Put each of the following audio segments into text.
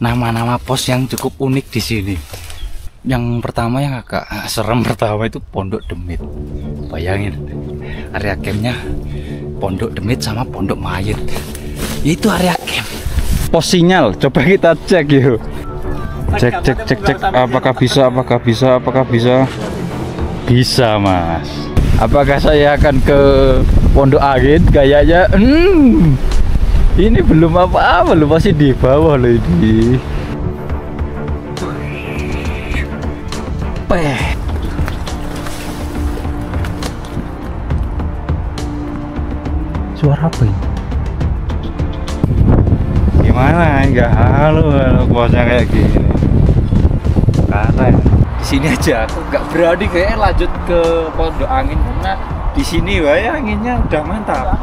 nama-nama pos yang cukup unik di sini. Yang pertama yang agak serem pertama itu Pondok Demit. Bayangin area campnya Pondok Demit sama Pondok Mayit. Itu area camp. Pos sinyal, coba kita cek yuk. Cek. Apakah bisa? Bisa, Mas. Apakah saya akan ke Pondok Angin? Kayaknya ini belum apa-apa, belum, masih di bawah loh ini. Suara apa ini? Gimana? Enggak halo posnya kayak gini. Keren. Di sini aja aku nggak berani kayak lanjut ke Pondok Angin karena di sini wae anginnya udah mantap.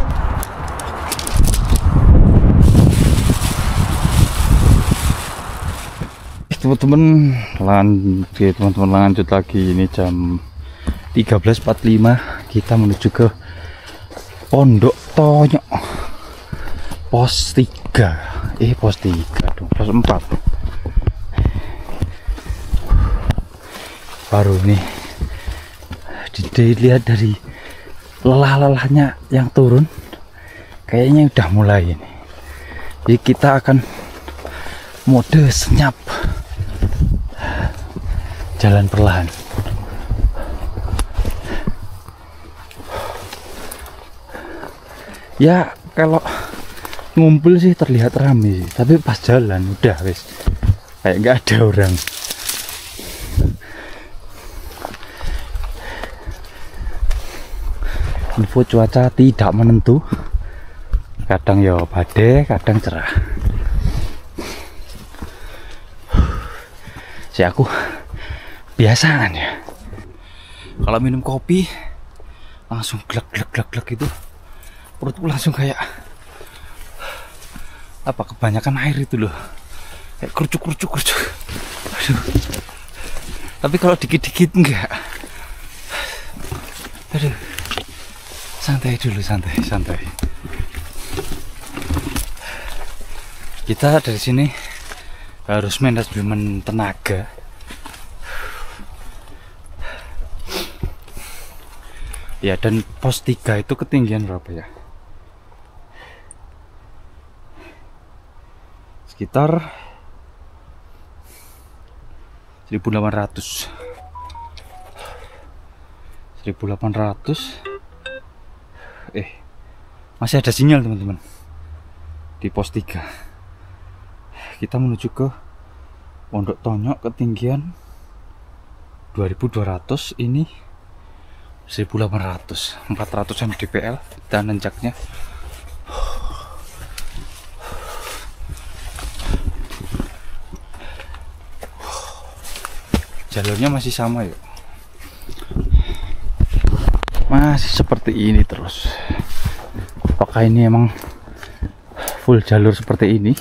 Teman-teman lanjut lagi. Ini jam 13.45 kita menuju ke Pondok Tonyok pos 3 pos 3 dong, pos 4 baru nih. Dilihat dari lelah-lelahnya yang turun kayaknya udah mulai ini. Jadi kita akan mode senyap, jalan perlahan. Ya kalau ngumpul sih terlihat ramai, tapi pas jalan udah wes kayak nggak ada orang. Info cuaca tidak menentu, kadang ya badai, kadang cerah. Si aku biasaan ya kalau minum kopi langsung glek itu perutku langsung kayak apa, kebanyakan air itu loh, kayak kerucuk. Aduh. Tapi kalau dikit-dikit enggak. Aduh. Santai dulu, santai. Kita dari sini harus manajemen tenaga. Ya, dan pos 3 itu ketinggian berapa ya? Sekitar 1800. Masih ada sinyal teman-teman di pos 3. Kita menuju ke Pondok Tonyok ketinggian 2200, ini 1800, 400 mdpl dan nanjaknya. Jalurnya masih sama ya, masih seperti ini terus. Apakah ini emang full jalur seperti ini?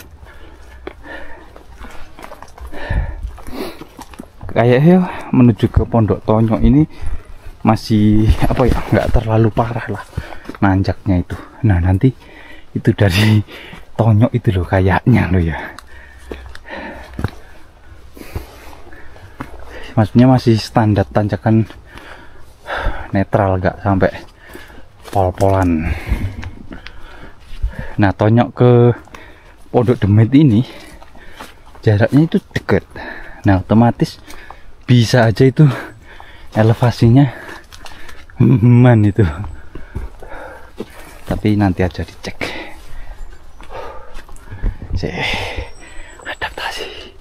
Kayaknya menuju ke Pondok Tonyok ini masih apa ya, nggak terlalu parah lah nanjaknya itu. Nah nanti itu dari Tonyok itu loh kayaknya loh ya, maksudnya masih standar tanjakan netral, nggak sampai pol-polan. Nah Tonyok ke Pondok Demit ini jaraknya itu deket. Nah otomatis bisa aja itu elevasinya itu, tapi nanti aja dicek. Adaptasi.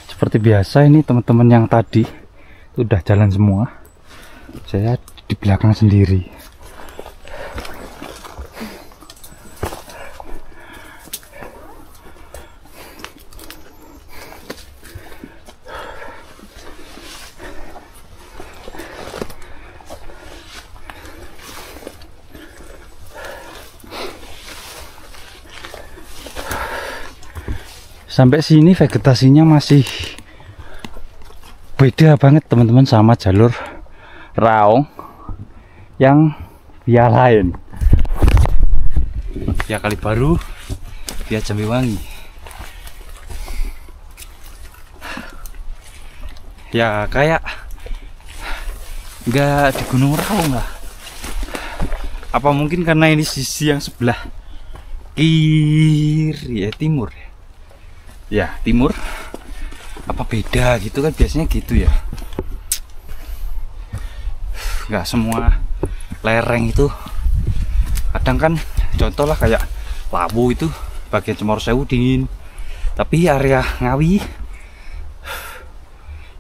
Seperti biasa ini teman-teman yang tadi udah jalan semua, saya di belakang sendiri. Sampai sini vegetasinya masih beda banget teman-teman sama jalur raung yang via lain, via Kalibaru, via Jambiwangi. Ya kayak nggak di Gunung Raung lah. Apa mungkin karena ini sisi yang sebelah kiri ya, timur ya, timur. Apa beda gitu kan, biasanya gitu ya. Nggak semua lereng itu, kadang kan contoh lah kayak Lawu itu bagian Cemorosewu dingin, tapi area Ngawi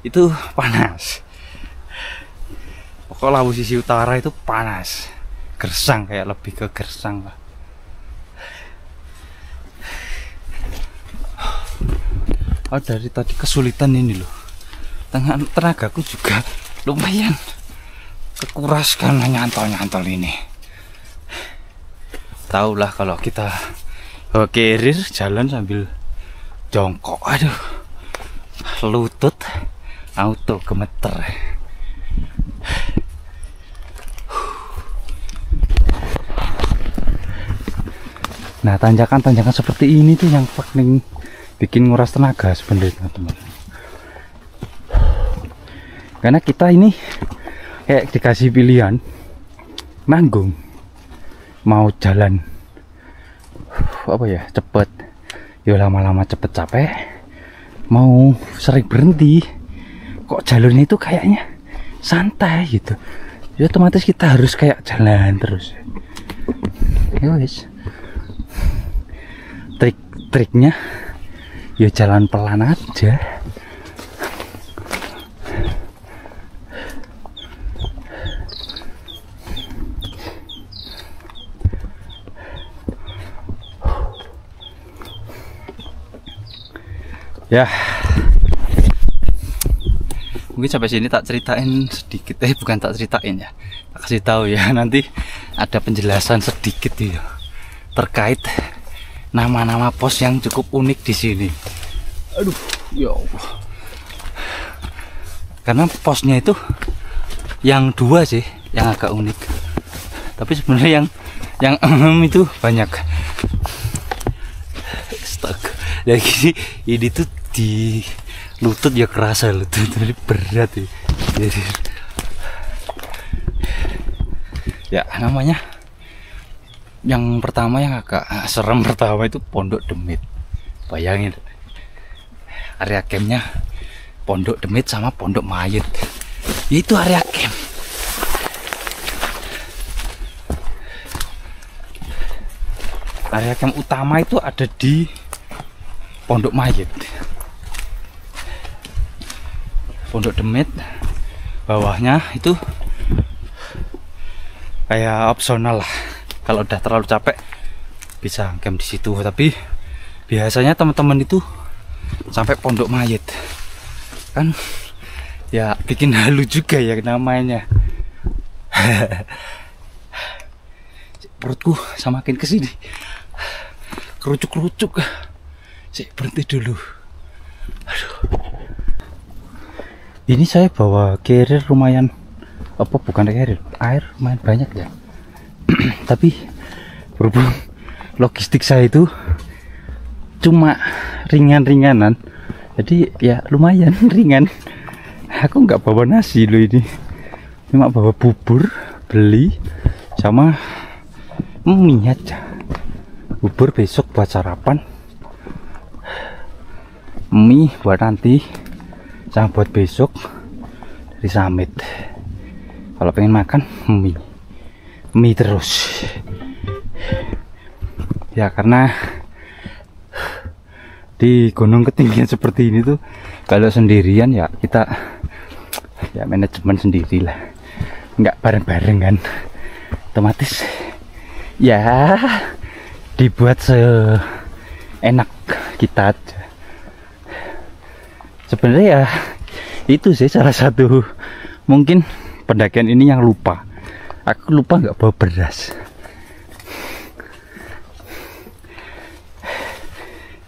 itu panas. Pokoknya Lawu sisi utara itu panas, gersang, kayak lebih ke gersang lah. Oh, dari tadi kesulitan ini loh, tenagaku juga lumayan kekuras karena nyantol-nyantol ini. Tahu lah kalau kita carrier jalan sambil jongkok, aduh, lutut auto gemeter. Nah, tanjakan-tanjakan seperti ini tuh yang paling bikin nguras tenaga sebenarnya, teman-teman. Karena kita ini kayak dikasih pilihan nanggung, mau jalan apa ya, cepet ya lama-lama cepet capek, mau sering berhenti kok jalurnya itu kayaknya santai gitu ya, otomatis kita harus kayak jalan terus ya wis. Triknya ya jalan pelan aja. Ya, mungkin sampai sini tak ceritain sedikit, bukan tak ceritain ya, tak kasih tahu ya, nanti ada penjelasan sedikit ya terkait nama-nama pos yang cukup unik di sini. Aduh, ya Allah. Karena posnya itu yang dua sih yang agak unik, tapi sebenarnya yang itu banyak. Astaga, lagi ini tuh di lutut ya, kerasa lutut jadi berat ya. Jadi ya namanya yang pertama yang agak serem pertama itu Pondok Demit. Bayangin area campnya Pondok Demit sama Pondok Mayit, itu area camp. Area camp utama itu ada di Pondok Mayit. Pondok Demit bawahnya itu kayak opsional lah, kalau udah terlalu capek bisa camp di situ. Tapi biasanya teman-teman itu sampai Pondok Mayit kan ya, bikin halu juga ya namanya. Perutku semakin kesini kerucuk-kerucuk. Saya berhenti dulu. Aduh. Ini saya bawa carrier lumayan, apa bukan carrier, air lumayan banyak ya. Tapi berhubung logistik saya itu cuma ringan-ringanan, jadi ya lumayan ringan. Aku nggak bawa nasi loh, ini cuma bawa bubur beli sama mie aja. Bubur besok buat sarapan, mie buat nanti sama buat besok dari Summit. Kalau pengen makan mie terus ya, karena di gunung ketinggian seperti ini tuh kalau sendirian ya kita ya manajemen sendirilah, nggak bareng-bareng kan, otomatis ya dibuat seenak kita aja. Sebenarnya ya itu sih salah satu mungkin pendakian ini yang lupa. Aku lupa nggak bawa beras.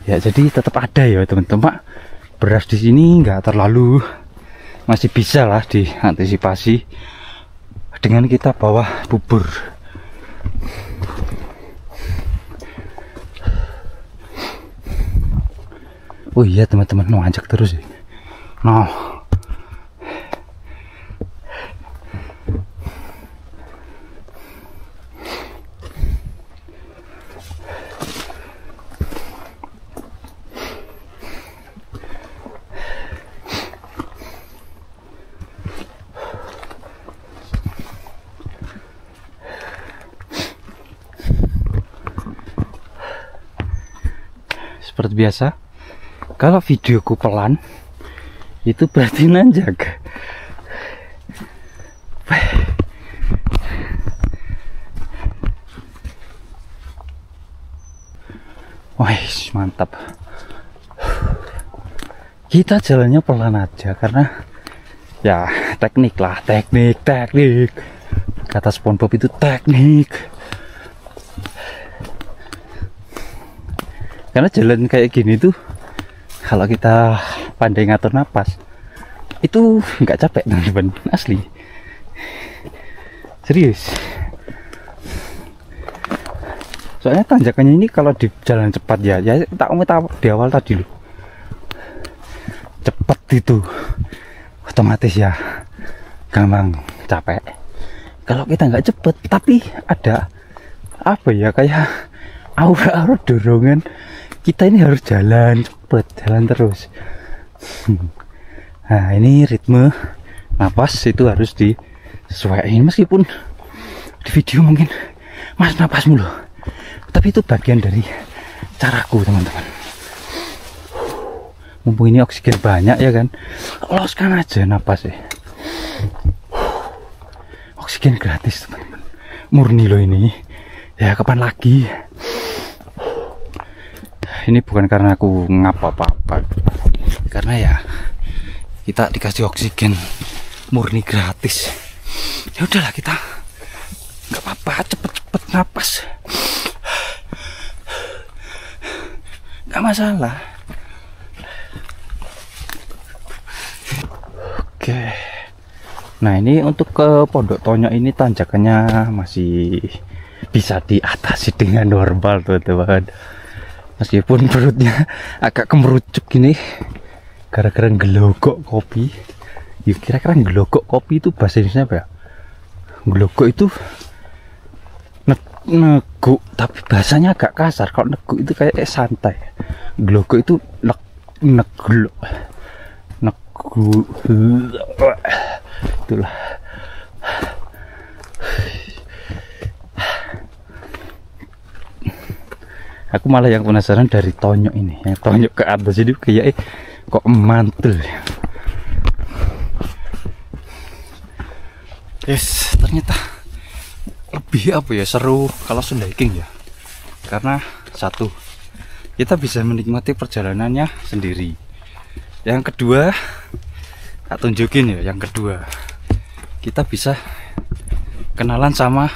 Ya jadi tetap ada ya teman-teman. Beras di sini nggak terlalu, masih bisa lah diantisipasi. dengan kita bawa bubur. Oh iya teman-teman, nanjak terus ya. Nah, seperti biasa, kalau videoku pelan itu berarti nanjak. Wah, mantap. Kita jalannya pelan aja karena ya teknik lah, teknik. Kata SpongeBob itu teknik. Karena jalan kayak gini tuh kalau kita pandai ngatur napas itu nggak capek teman-teman, asli, serius. Soalnya tanjakannya ini kalau di jalan cepat ya tak di awal tadi loh, cepat itu otomatis ya gampang capek. Kalau kita nggak cepet tapi ada apa ya, kayak aura dorongan, kita ini harus jalan cepet, jalan terus. Nah ini ritme napas itu harus disesuaikan, meskipun di video mungkin mas napas mulu, tapi itu bagian dari caraku teman-teman. Mumpung ini oksigen banyak ya kan, loskan aja napas ya. Oksigen gratis teman-teman, murni loh ini ya, kapan lagi. Ini bukan karena aku ngapa-apa, karena ya kita dikasih oksigen murni gratis. Ya udahlah, kita nggak apa-apa, cepet-cepet napas, nggak masalah. Oke, nah ini untuk ke Pondok Tonyo ini tanjakannya masih bisa diatasi dengan normal teman-teman. Meskipun perutnya agak kemerucut gini gara-gara ngelogok kopi. Yuk, kira-kira ngelogok kopi itu bahasa Indonesia apa ya? Ngelogok itu neguk, tapi bahasanya agak kasar. Kalau neguk itu kayak santai. Ngelogok itu neguk. Itulah. Aku malah yang penasaran dari Tonyo ini, yang Tonyo ke atas ini kayak kok mantul. Yes, ternyata lebih apa ya, seru kalau solo hiking ya. Karena satu, kita bisa menikmati perjalanannya sendiri. Yang kedua, tak tunjukin ya, yang kedua kita bisa kenalan sama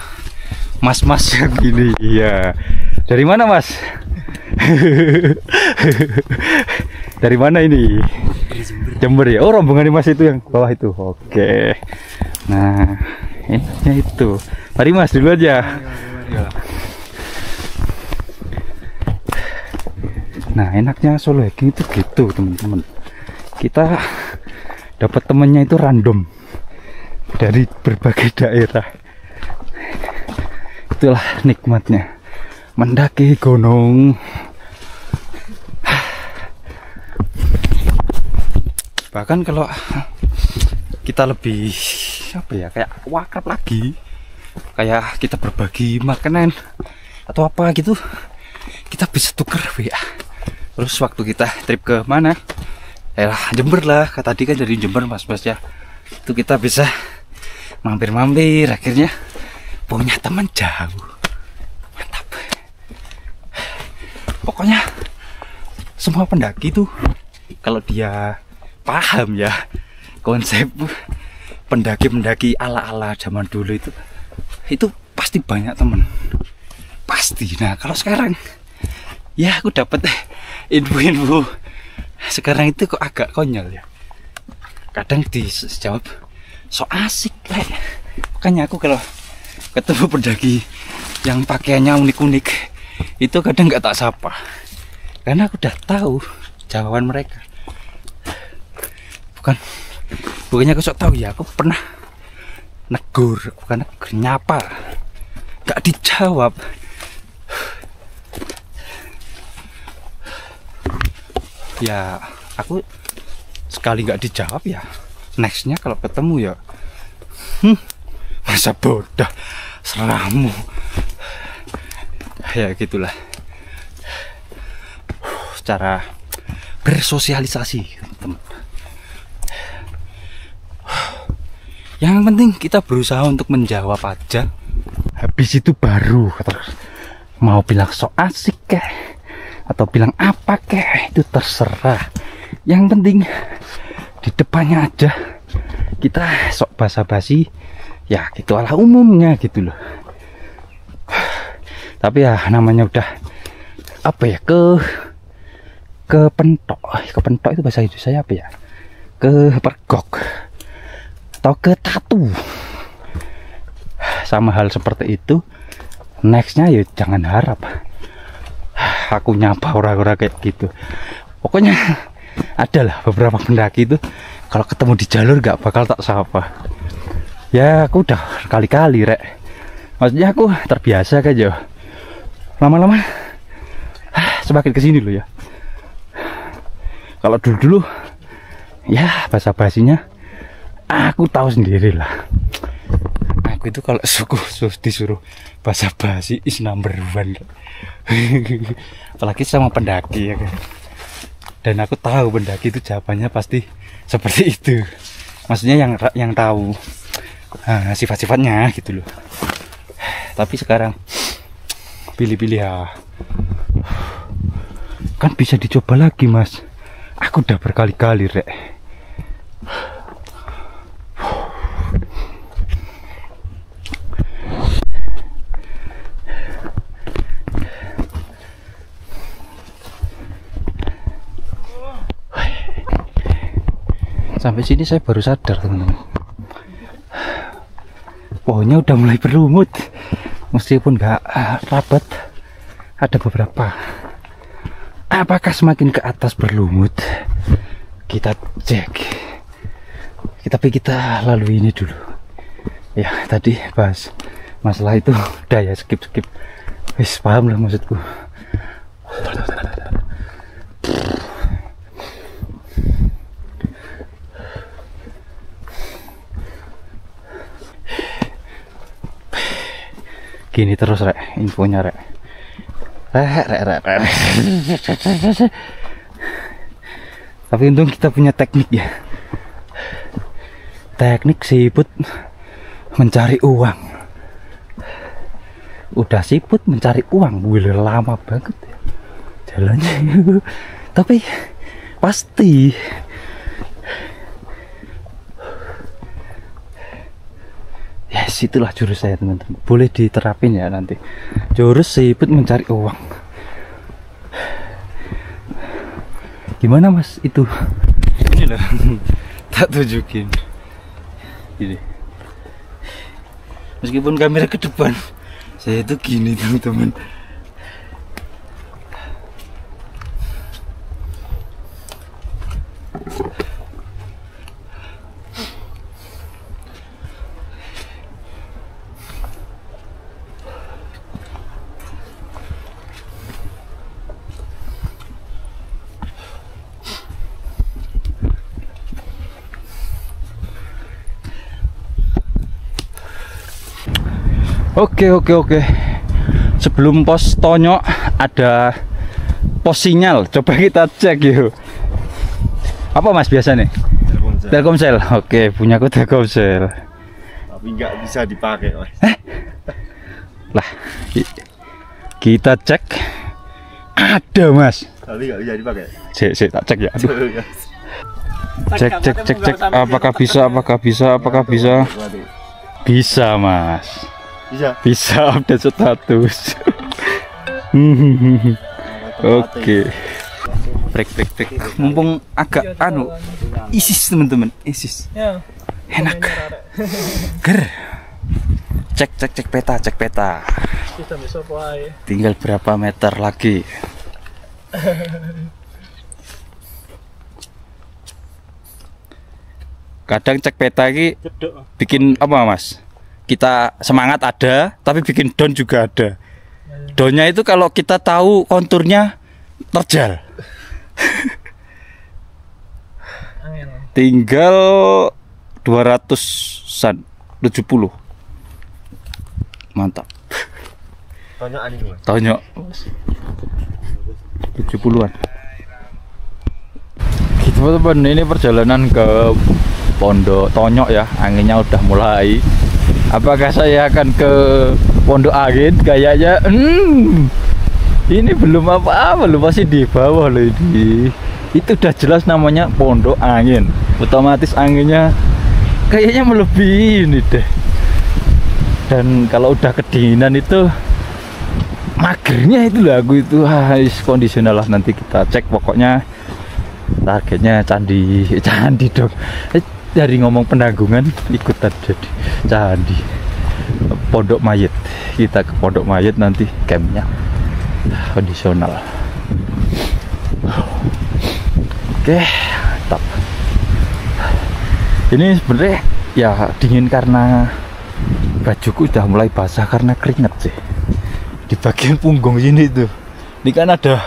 mas-mas yang gini. Iya. Dari mana mas? Dari mana ini? Jember ya. Oh, rombongan mas itu yang bawah itu. Oke. Nah, ini itu. Mari mas dulu aja. Nah, enaknya solo hiking itu gitu teman-teman. Kita dapat temennya itu random dari berbagai daerah. Itulah nikmatnya mendaki gunung. Bahkan kalau kita lebih apa ya, kayak wakrab lagi, kayak kita berbagi makanan atau apa gitu, kita bisa tuker WA. Terus waktu kita trip ke mana, Jember lah, tadi kan dari Jember mas-mas ya, itu kita bisa mampir-mampir, akhirnya punya teman jauh. Pokoknya semua pendaki tuh kalau dia paham ya konsep pendaki-pendaki ala-ala zaman dulu itu pasti banyak temen, pasti. Nah kalau sekarang ya aku dapat info-info sekarang itu kok agak konyol ya. Kadang dijawab so asik, Makanya aku kalau ketemu pendaki yang pakaiannya unik-unik itu kadang nggak tak sapa, karena aku udah tahu jawaban mereka. Bukannya aku sok tahu ya, aku pernah negur, bukan negur, nyapa, nggak dijawab. Ya aku sekali nggak dijawab ya nextnya kalau ketemu ya masa bodoh seramu ya gitulah cara bersosialisasi teman. Yang penting kita berusaha untuk menjawab aja, habis itu baru mau bilang sok asik kek atau bilang apa kek itu terserah. Yang penting di depannya aja kita sok basa-basi ya gitu ala umumnya gitu loh. Tapi ya namanya udah apa ya, kepentok itu bahasa Indonesia saya apa ya, kepergok atau ke tatu sama hal seperti itu. Nextnya ya jangan harap aku nyapa orang-orang kayak gitu. Pokoknya adalah beberapa pendaki itu kalau ketemu di jalur gak bakal tak sapa. Ya aku udah kali-kali rek, maksudnya aku terbiasa aja. Lama-lama semakin kesini loh ya. Kalau dulu ya basa-basinya aku tahu sendiri lah. Aku itu kalau disuruh basa-basi is number one. Apalagi sama pendaki ya kan. Dan aku tahu pendaki itu jawabannya pasti seperti itu. Maksudnya yang tahu sifat-sifatnya gitu loh. Tapi sekarang pilih-pilih ya. Kan bisa dicoba lagi mas. Aku udah berkali-kali rek. Sampai sini saya baru sadar teman-teman, pohonnya udah mulai berlumut meskipun nggak rapat. Ada beberapa. Apakah semakin ke atas berlumut? Kita cek. Tapi kita lalui ini dulu. Ya tadi bahas masalah itu udah ya, skip. Wis paham lah maksudku. Gini terus rek, infonya rek. Tapi untung kita punya teknik ya. Teknik siput mencari uang. Udah siput mencari uang, wih lama banget ya jalannya. Tapi pasti. Yes, itulah jurus saya teman-teman. Boleh diterapin ya nanti. Jurus siput mencari uang. Gimana mas itu? Ini loh. Tak tunjukin. Gini. Meskipun kamera ke depan, saya itu gini teman-teman. Oke. Sebelum pos Tonyok ada pos sinyal. Coba kita cek yuk. Apa mas biasa nih? Telkomsel. Oke, punyaku Telkomsel. Tapi nggak bisa dipakai mas. Lah, kita cek. Ada mas. Tapi nggak bisa dipakai. Cek tak cek ya. Aduh. Cek. Apakah bisa? Bisa mas. Bisa update status. Oke. Break. Mumpung agak ISIS teman-teman, ISIS. Enak. Ger. Cek peta, cek peta. Kita bisa poai. Tinggal berapa meter lagi? Kadang cek peta ini bikin apa Mas? Kita semangat ada, tapi bikin down juga ada. Downnya itu kalau kita tahu konturnya terjal. Angin. Tinggal 200-an, 70. Mantap. Tonyok ani Mas. Tonyok 70-an. Gitu teman-teman, ini perjalanan ke Pondok Tonyok ya. Anginnya udah mulai. Apakah saya akan ke Pondok Angin? Kayaknya ini belum apa-apa, belum masih di bawah loh ini. Itu udah jelas namanya Pondok Angin. Otomatis anginnya kayaknya melebihi ini deh. Dan kalau udah kedinginan itu magernya itu lah aku itu kondisional lah. Nanti kita cek, pokoknya targetnya candi dong. Dari ngomong penanggungan ikutan jadi candi Pondok Mayit. Kita ke Pondok Mayit nanti campnya kondisional. Oke, mantap. Ini sebenarnya ya dingin karena bajuku udah mulai basah karena keringet sih. Di bagian punggung sini tuh. Ini kan ada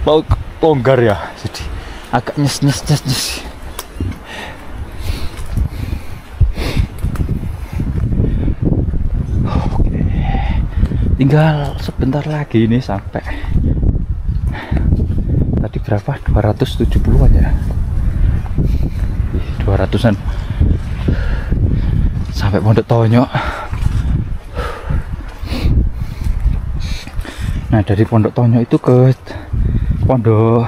laut longgar ya, jadi agak nyes. Oke. Tinggal sebentar lagi ini sampai. Tadi berapa? 270-an ya. 200-an. Sampai Pondok Tonyok. Nah, dari Pondok Tonyok itu ke Pondok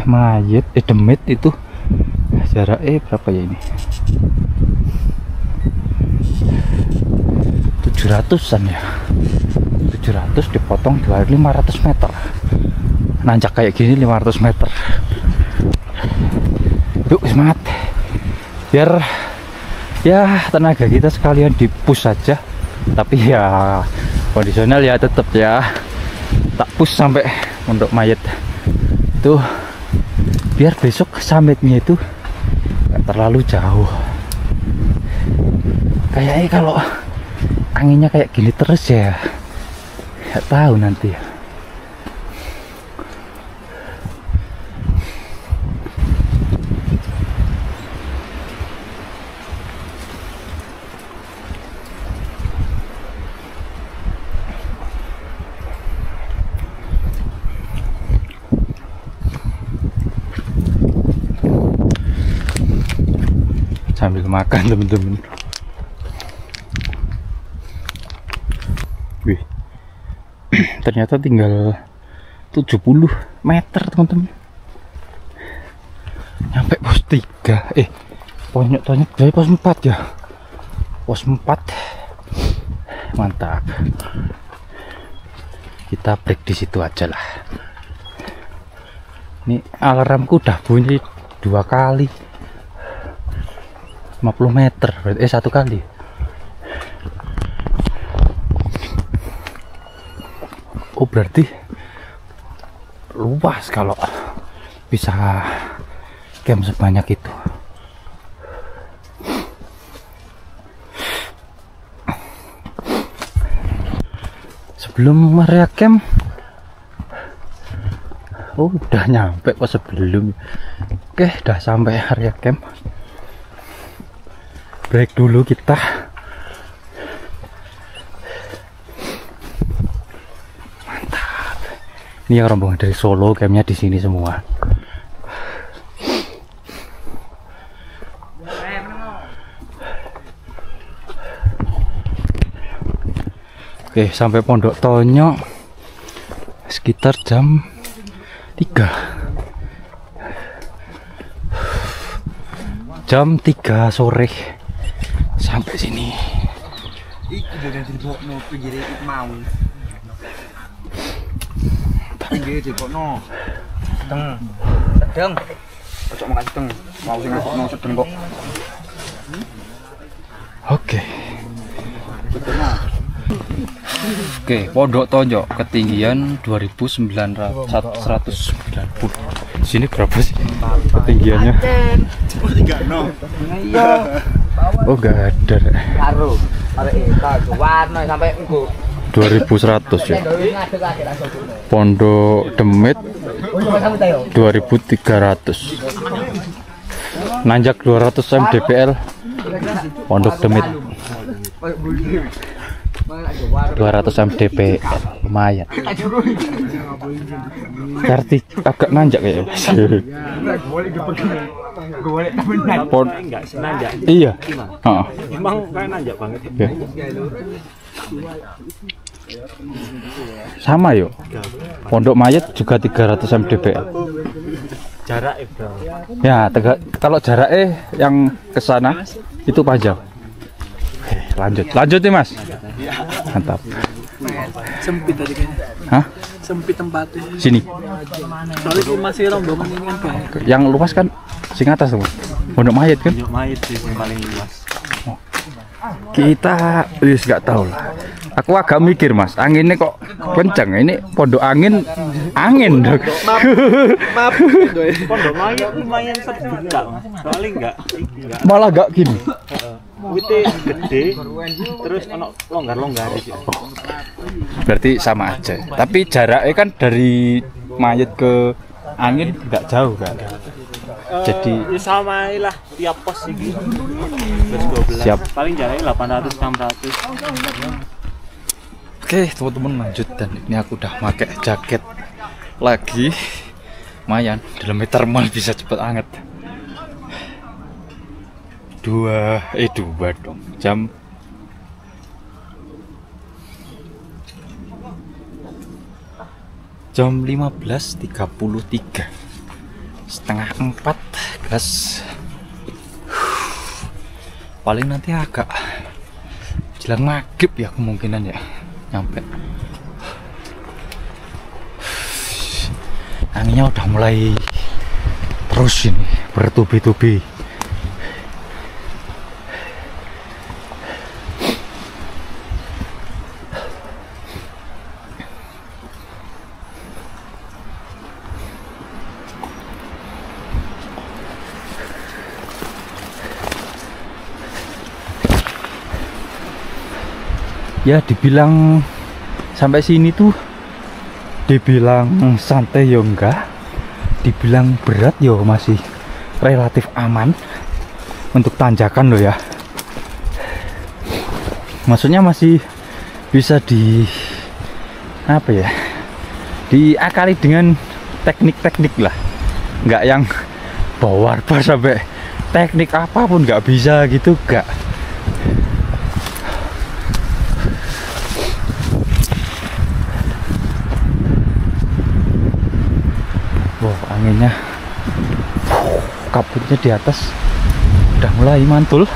Mayit, Demit itu jaraknya berapa ya ini? 700-an ya. 700 dipotong 500 meter. Nanjak kayak gini 500 meter. Yuk semangat. Biar ya tenaga kita sekalian di-push saja. Tapi ya kondisional ya tetap ya. Tak push sampai Pondok Mayit. Itu biar besok summitnya itu gak terlalu jauh. Kayaknya kalau anginnya kayak gini terus ya gak tahu nanti ya. Sambil makan temen-temen. Wih, ternyata tinggal 70 meter teman-teman. Nyampe pos 3. Tonyok dari pos 4 ya. Pos 4. Mantap. Kita break di situ aja lah. Ini alarmku udah bunyi 2 kali. 50 meter, berarti 1 kali. Oh, berarti luas kalau bisa camp sebanyak itu. Sebelum area camp, oh udah nyampe kok sebelum. Oke, udah sampai area camp. Break dulu kita. Mantap. Ini yang rombongan dari Solo, campnya di sini semua. Oke, sampai Pondok Tonyok sekitar jam 3. Jam 3 sore sampai sini. Iki udah dilebokno pinggir iki mau. Pinggir dilebokno. Sedeng. Ojo makan sedeng. Mau sing ngokno sedeng kok. Oke. Oke, Pondok Tonyo ketinggian 2990. Sini berapa sih ketinggiannya? Oh, enggak ada. 2100 ya. Pondok Demit 2300. Nanjak 200 mdpl. Pondok Demit 200 mdpl, lumayan. Berarti agak nanjak ya. Iya. Emang kayak nanjak banget ya. Sama yuk. Pondok Mayat juga 300 mdpl. Jarak itu. Ya, kalau jarak yang ke sana itu panjang. Lanjut nih Mas. Mantap. Sempit tadi kayaknya. Hah? Sempit tempatnya. Sini. Soalnya masih rombongan ini kan kayak. Yang luas kan sing atas tuh. Pondok Mayat kan? Pondok Mayat sih yang paling luas. Kita nggak tahu lah. Aku agak mikir Mas, anginnya kok kenceng. Ini pondok angin dong. Maaf. Pondok Mayat lumayan sebentar Mas. Soalnya enggak. Malah gak gini. Wite gede, terus ono longgar-longgar di situ. Berarti sama aja. Tapi jaraknya kan dari Mayat ke angin nggak jauh kan? Jadi Ya sama lah tiap pos sih. Terus 12. Siap. Paling jaraknya 800 600. Oke teman-teman, lanjut. Dan ini aku udah pakai jaket lagi. Lumayan, dalamnya thermal, bisa cepet anget. 2 dong, jam jam 15.33, setengah 4 gas. Paling nanti agak jelang maghrib ya kemungkinan ya nyampe. Anginnya udah mulai terus ini bertubi-tubi. Ya dibilang sampai sini tuh dibilang santai ya enggak, dibilang berat ya masih relatif aman untuk tanjakan loh ya. Maksudnya masih bisa diakali dengan teknik-teknik lah, nggak yang bawa sampai teknik apapun nggak bisa gitu, enggak. Anginnya, kabutnya di atas udah mulai mantul.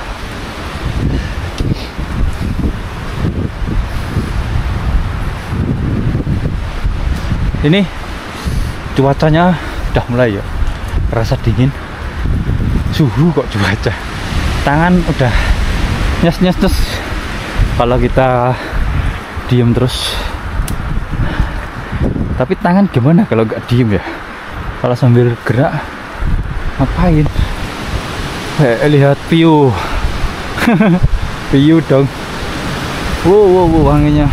Ini cuacanya udah mulai ya, rasa dingin. Suhu kok cuaca, tangan udah nyes kalau kita diem terus. Tapi tangan gimana kalau nggak diem ya? Kalau sambil gerak ngapain? Lihat view. View dong. Wow, anginnya.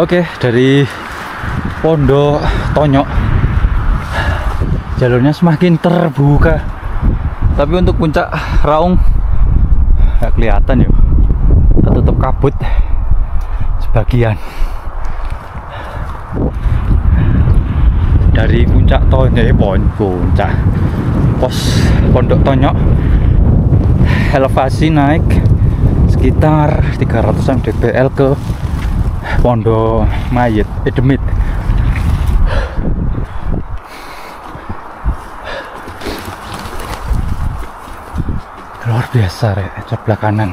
Oke, dari Pondok Tonyo jalurnya semakin terbuka, tapi untuk puncak Raung nggak kelihatan yuk, tertutup kabut sebagian. Dari puncak Tonyo, puncak pos Pondok Tonyo, elevasi naik sekitar 300 mdpl ke Pondok Mayat, Demit. luar biasa rek, sebelah kanan.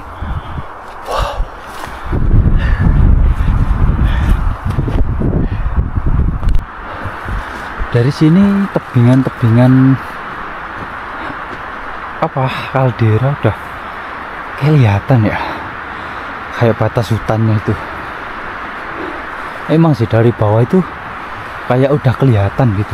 Dari sini tebingan-tebingan apa kaldera udah kelihatan ya, kayak batas hutannya itu. Emang sih dari bawah itu kayak udah kelihatan gitu.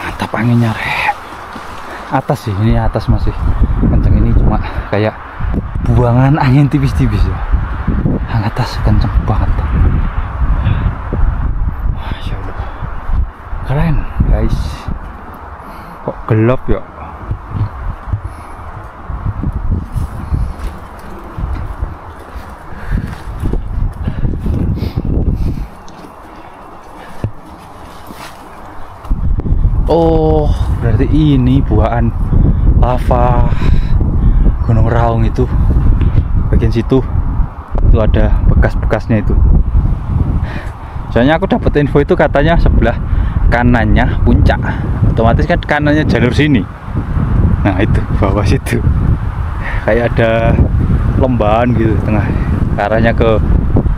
Mantap anginnya rek. Atas sih, ini atas masih kenceng, ini cuma kayak buangan angin tipis-tipis ya. Yang atas kenceng banget. Masya Allah, keren guys. Kok gelap ya? Oh, berarti ini buaan lava Gunung Raung itu. Bagian situ itu ada bekas-bekasnya itu. Soalnya aku dapat info itu katanya sebelah kanannya puncak. Otomatis kan kanannya jalur sini. Nah, itu bawah situ. Kayak ada lembahan gitu tengah. Arahnya ke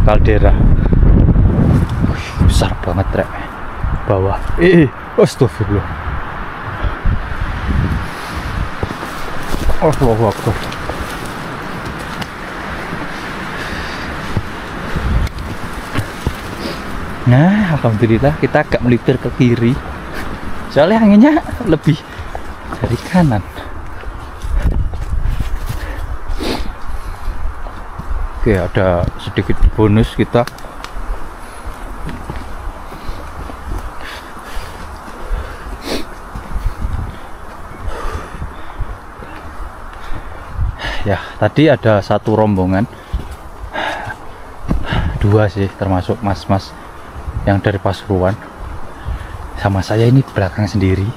kaldera. Besar banget rek. Bawah. Astagfirullah. Allahu Akbar. Nah, alhamdulillah kita agak melipir ke kiri. Soalnya anginnya lebih dari kanan. Oke, ada sedikit bonus kita. Ya, tadi ada satu rombongan, dua sih, termasuk mas-mas yang dari Pasuruan. Sama saya ini belakang sendiri,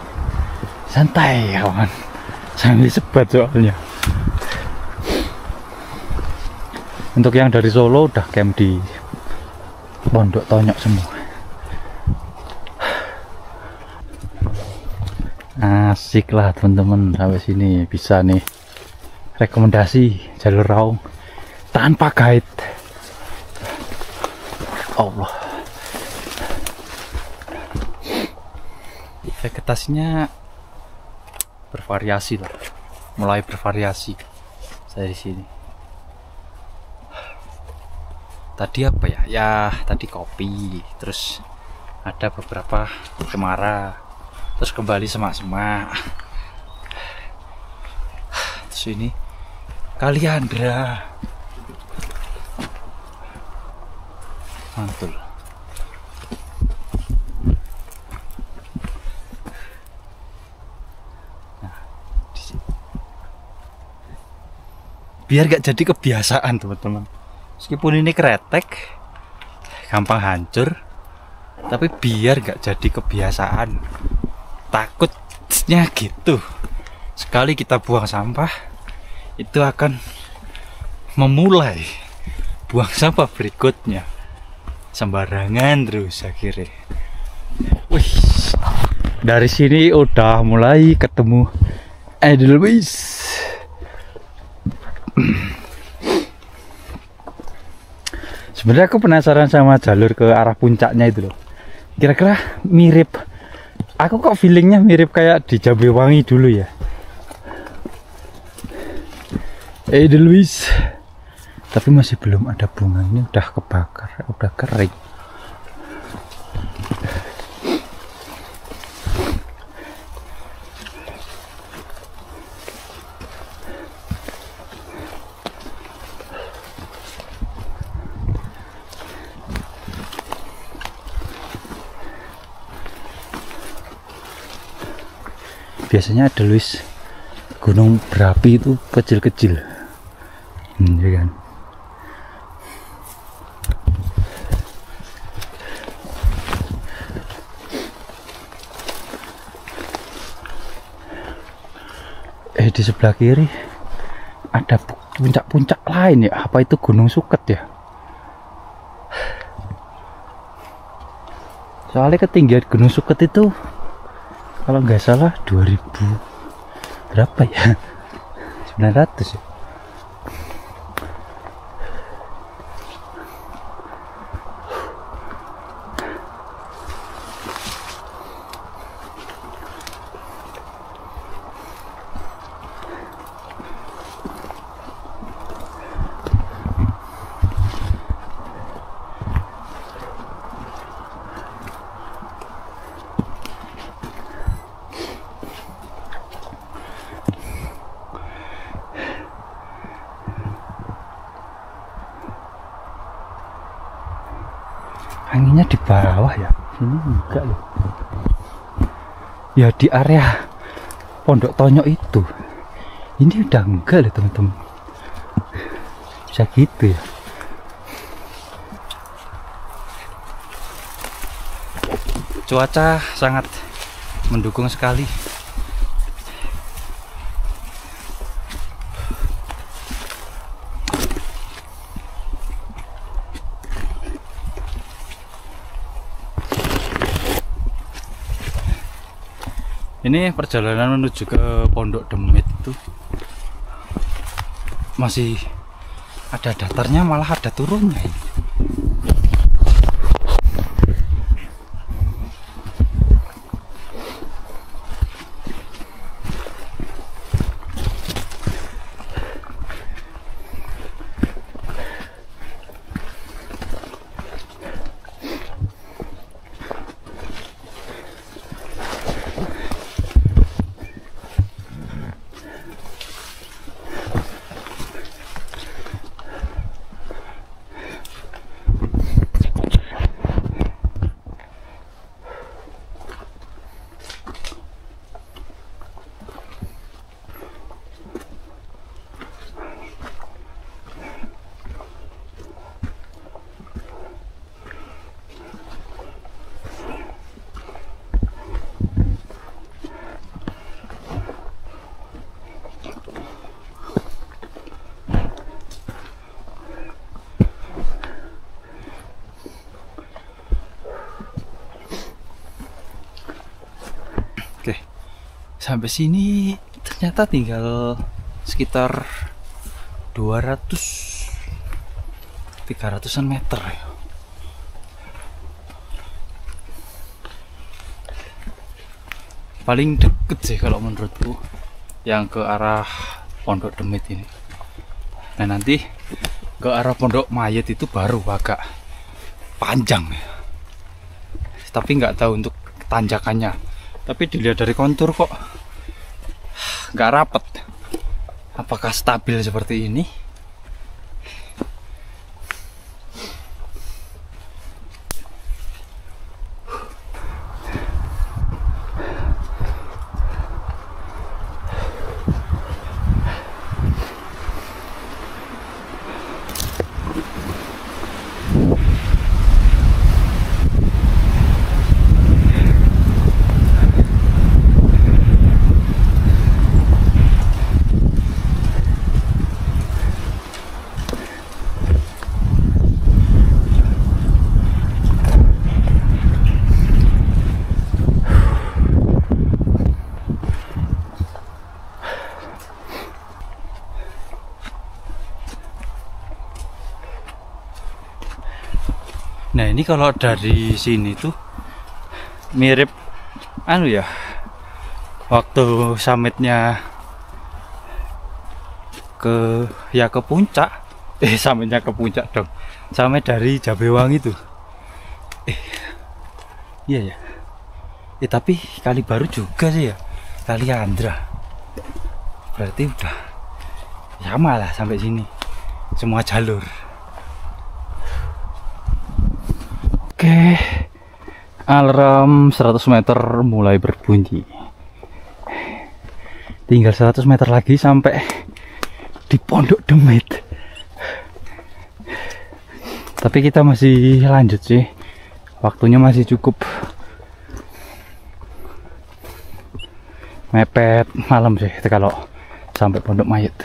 santai kawan, sambil sebat soalnya. Untuk yang dari Solo udah camp di Pondok Tonyok semua. Asik lah teman-teman, sampai sini bisa nih rekomendasi jalur Raung tanpa guide. Allah, vegetasinya bervariasi lah, mulai bervariasi dari sini. Tadi apa ya? Ya tadi kopi, terus ada beberapa cemara, terus kembali semak-semak. Terus ini Kaliandra, mantul. Nah, di sini. Biar gak jadi kebiasaan teman-teman. Meskipun ini kretek, gampang hancur, tapi biar gak jadi kebiasaan. Takutnya gitu. Sekali kita buang sampah, itu akan memulai buang sampah berikutnya sembarangan terus akhirnya. Wih, dari sini udah mulai ketemu Edelweiss. Sebenarnya aku penasaran sama jalur ke arah puncaknya itu loh. Kira-kira mirip, aku kok feelingnya mirip kayak di Jambewangi dulu ya. Edelweiss, tapi masih belum ada bunganya, udah kebakar, udah kering. Biasanya Edelweiss gunung berapi itu kecil-kecil. Ya kan. Di sebelah kiri ada puncak-puncak lain ya. Apa itu Gunung Suket ya? Soalnya ketinggian Gunung Suket itu kalau nggak salah 2000 berapa ya, 900 ya. Anginnya di bawah ya, sini enggak loh. Ya di area Pondok Tonyok itu, ini udah enggak loh teman-teman. Bisa gitu ya. Cuaca sangat mendukung sekali. Ini perjalanan menuju ke Pondok Demit itu masih ada datarnya, malah ada turunnya ini. Oke, sampai sini ternyata tinggal sekitar 300-an meter ya. Paling deket sih kalau menurutku yang ke arah Pondok Demit ini. Nah nanti ke arah Pondok Mayit itu baru agak panjang ya. Tapi nggak tahu untuk tanjakannya. Tapi dilihat dari kontur kok nggak rapet. Apakah stabil seperti ini? Nah ini kalau dari sini tuh mirip anu ya, waktu summitnya ke puncak, summitnya ke puncak dong, summit dari Jabewangi tuh. Iya ya. Tapi kali baru juga sih ya, kali Andra. Berarti udah sama lah sampai sini, semua jalur. Oke, alarm 100 meter mulai berbunyi. Tinggal 100 meter lagi sampai di Pondok Demit. Tapi kita masih lanjut sih, waktunya masih cukup mepet malam sih kalau sampai Pondok Mayit.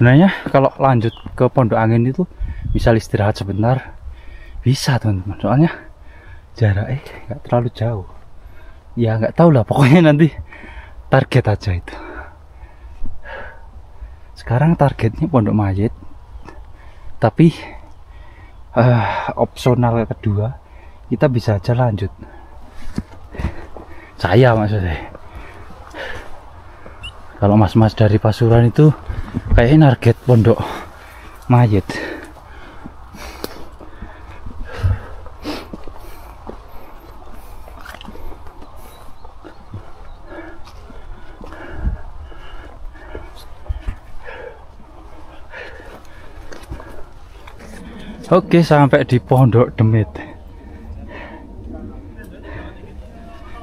Sebenarnya kalau lanjut ke Pondok Angin itu bisa istirahat sebentar, bisa teman-teman, soalnya jaraknya nggak terlalu jauh. Ya nggak tahu lah, pokoknya nanti target aja itu. Sekarang targetnya Pondok Mayit, tapi opsional kedua kita bisa aja lanjut. Saya maksudnya, kalau mas-mas dari Pasuruan itu kayaknya target Pondok Mayit. Oke, sampai di Pondok Demit.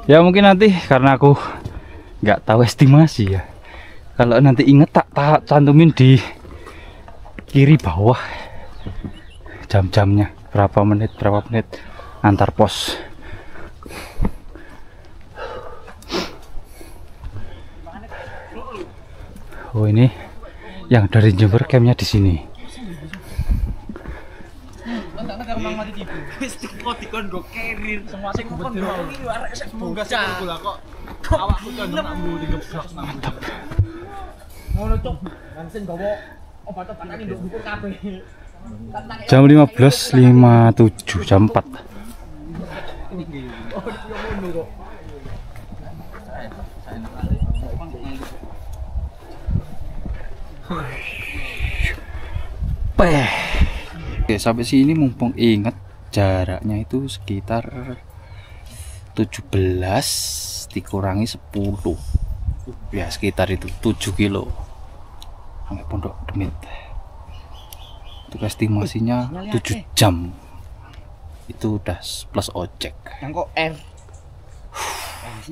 Ya mungkin nanti karena aku nggak tahu estimasi ya. Kalau nanti inget tak cantumin di kiri bawah jam-jamnya, berapa menit antar pos. Oh ini yang dari Jember campnya di sini. Jam 15.57, jam 4. Oke, sampai sini mumpung ingat jaraknya itu sekitar 17 dikurangi 10 ya, sekitar itu 7 kilo sampai Pondok Demit. Untuk estimasinya 7 jam itu udah plus ojek. Yang kok R.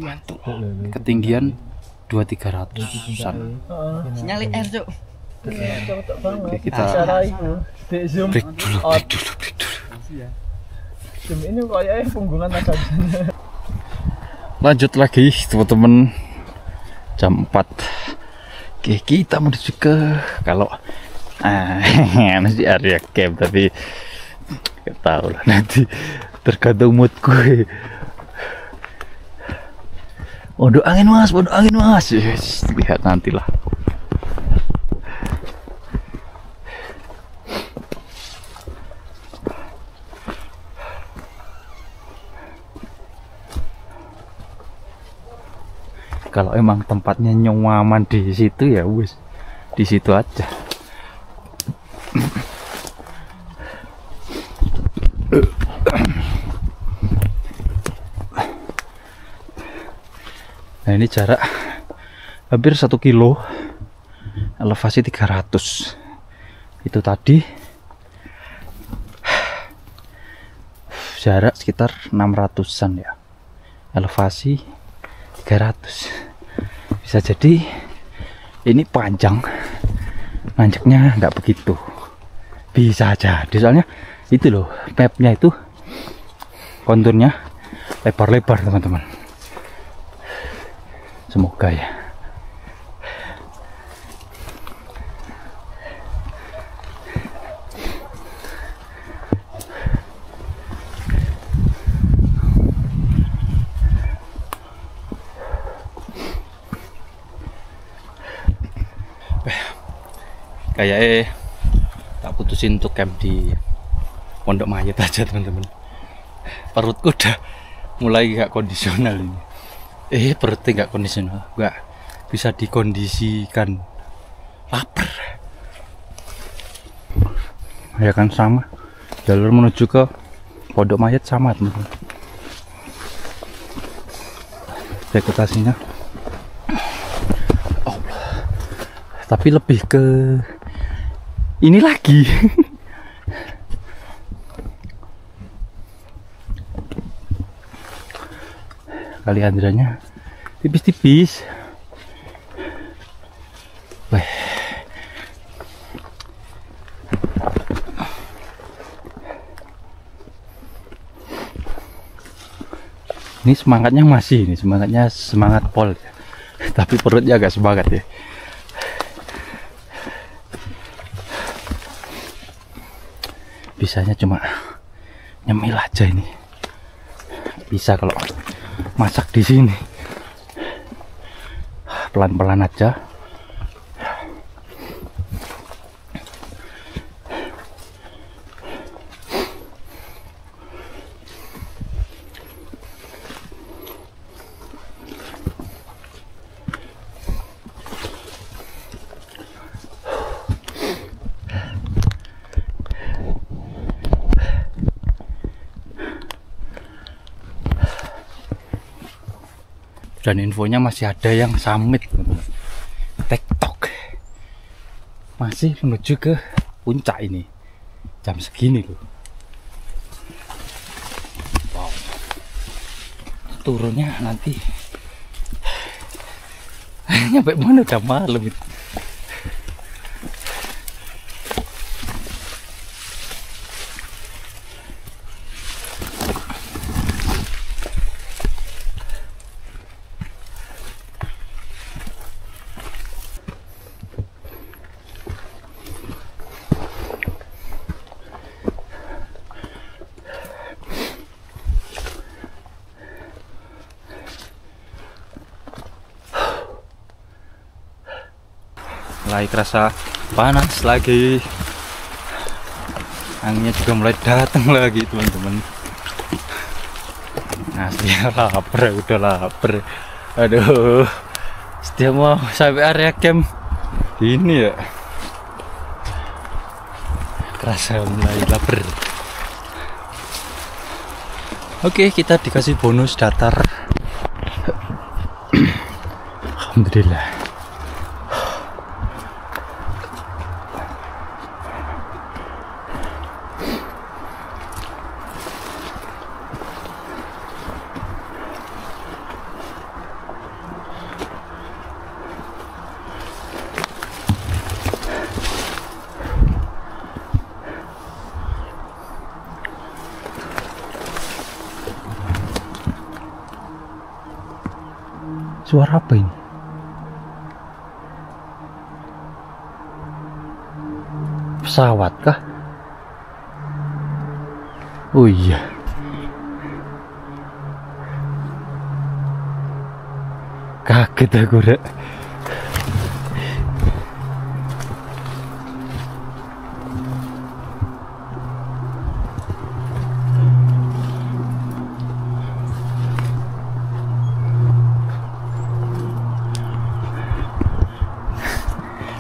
Mantul. Ketinggian 200-300an. Sinyali R, Cuk. Oke, kita break dulu. Ini kayaknya punggungan aja. Lanjut lagi teman-teman, jam 4. Oke, kita menuju ke kalau masih area camp, tapi nggak tahu lah, nanti tergantung mood gue. Pondok Angin mas, Pondok Angin mas, yes, lihat nantilah. Kalau emang tempatnya nyaman di situ ya wis, di situ aja. Nah ini jarak hampir 1 kilo, elevasi 300. Itu tadi jarak sekitar 600-an ya, elevasi 300. Bisa jadi ini panjang, nanjaknya nggak begitu, bisa aja. Soalnya itu loh, mapnya itu konturnya lebar-lebar teman-teman. Semoga ya. Kayaknya tak putusin untuk camp di Pondok Mayit aja teman-teman. Perutku udah mulai gak kondisional ini. Perutnya gak kondisional, gak bisa dikondisikan, lapar. Ya kan, sama jalur menuju ke Pondok Mayit sama teman-teman. Vegetasinya tapi lebih ke ini lagi. Kali Andranya tipis-tipis. Wah. Ini semangatnya masih, ini semangatnya semangat pol ya. Tapi perutnya agak semangat ya. bisanya cuma nyemil aja ini. Bisa kalau masak di sini pelan-pelan aja. Dan infonya masih ada yang summit, TikTok masih menuju ke puncak ini jam segini loh. Wow, turunnya nanti nyampe mana udah malam itu. Mulai kerasa panas lagi, anginnya juga mulai datang lagi teman-teman. Asli lapar, udah lapar. Aduh, setiap mau sampai area camp ini ya kerasa mulai lapar. Oke, kita dikasih bonus datar. Alhamdulillah. Suara apa ini? Pesawat kah? Oh iya. Kaget aku, Rek.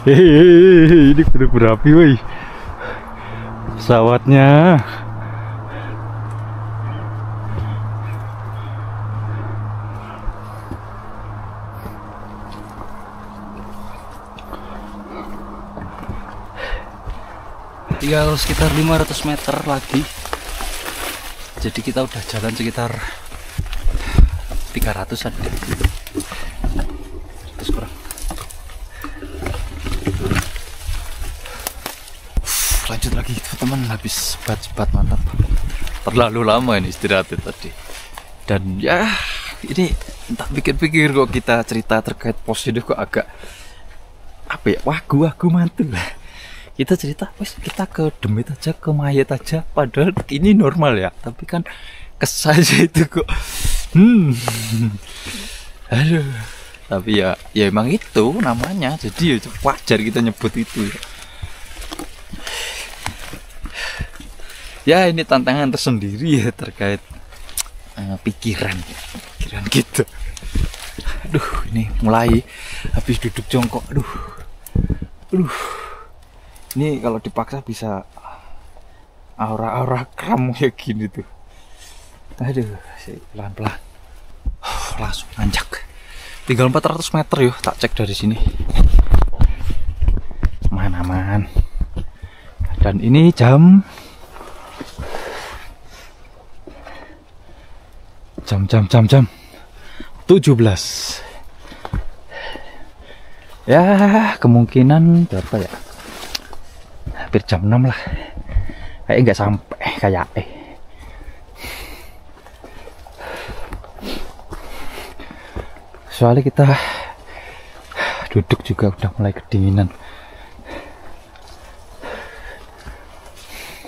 Hehehe, ini bener berapi, woi. Pesawatnya. Tinggal sekitar 500 meter lagi. Jadi kita udah jalan sekitar 300-an. Terus kurang. Lanjut lagi teman, habis cepat mantap. Terlalu lama ini istirahatnya tadi. Dan ya ini tak pikir-pikir kok kita cerita terkait pos itu kok agak apa ya, wagu mantul lah. Kita cerita wes kita ke Demit aja, ke Mayat aja, padahal ini normal ya, tapi kan kesaja itu kok aduh. Tapi ya emang itu namanya, jadi ya wajar kita nyebut itu ya. Ya ini tantangan tersendiri ya terkait pikiran gitu. Aduh, ini mulai habis duduk jongkok. Aduh. Ini kalau dipaksa bisa aura-aura kram kayak gini tuh. Aduh, pelan-pelan. Langsung nanjak. Tinggal 400 meter yuk, tak cek dari sini. Aman. Dan ini jam 17. Ya kemungkinan berapa ya, hampir jam 6 lah, kayak nggak sampai kayak soalnya kita duduk juga udah mulai kedinginan.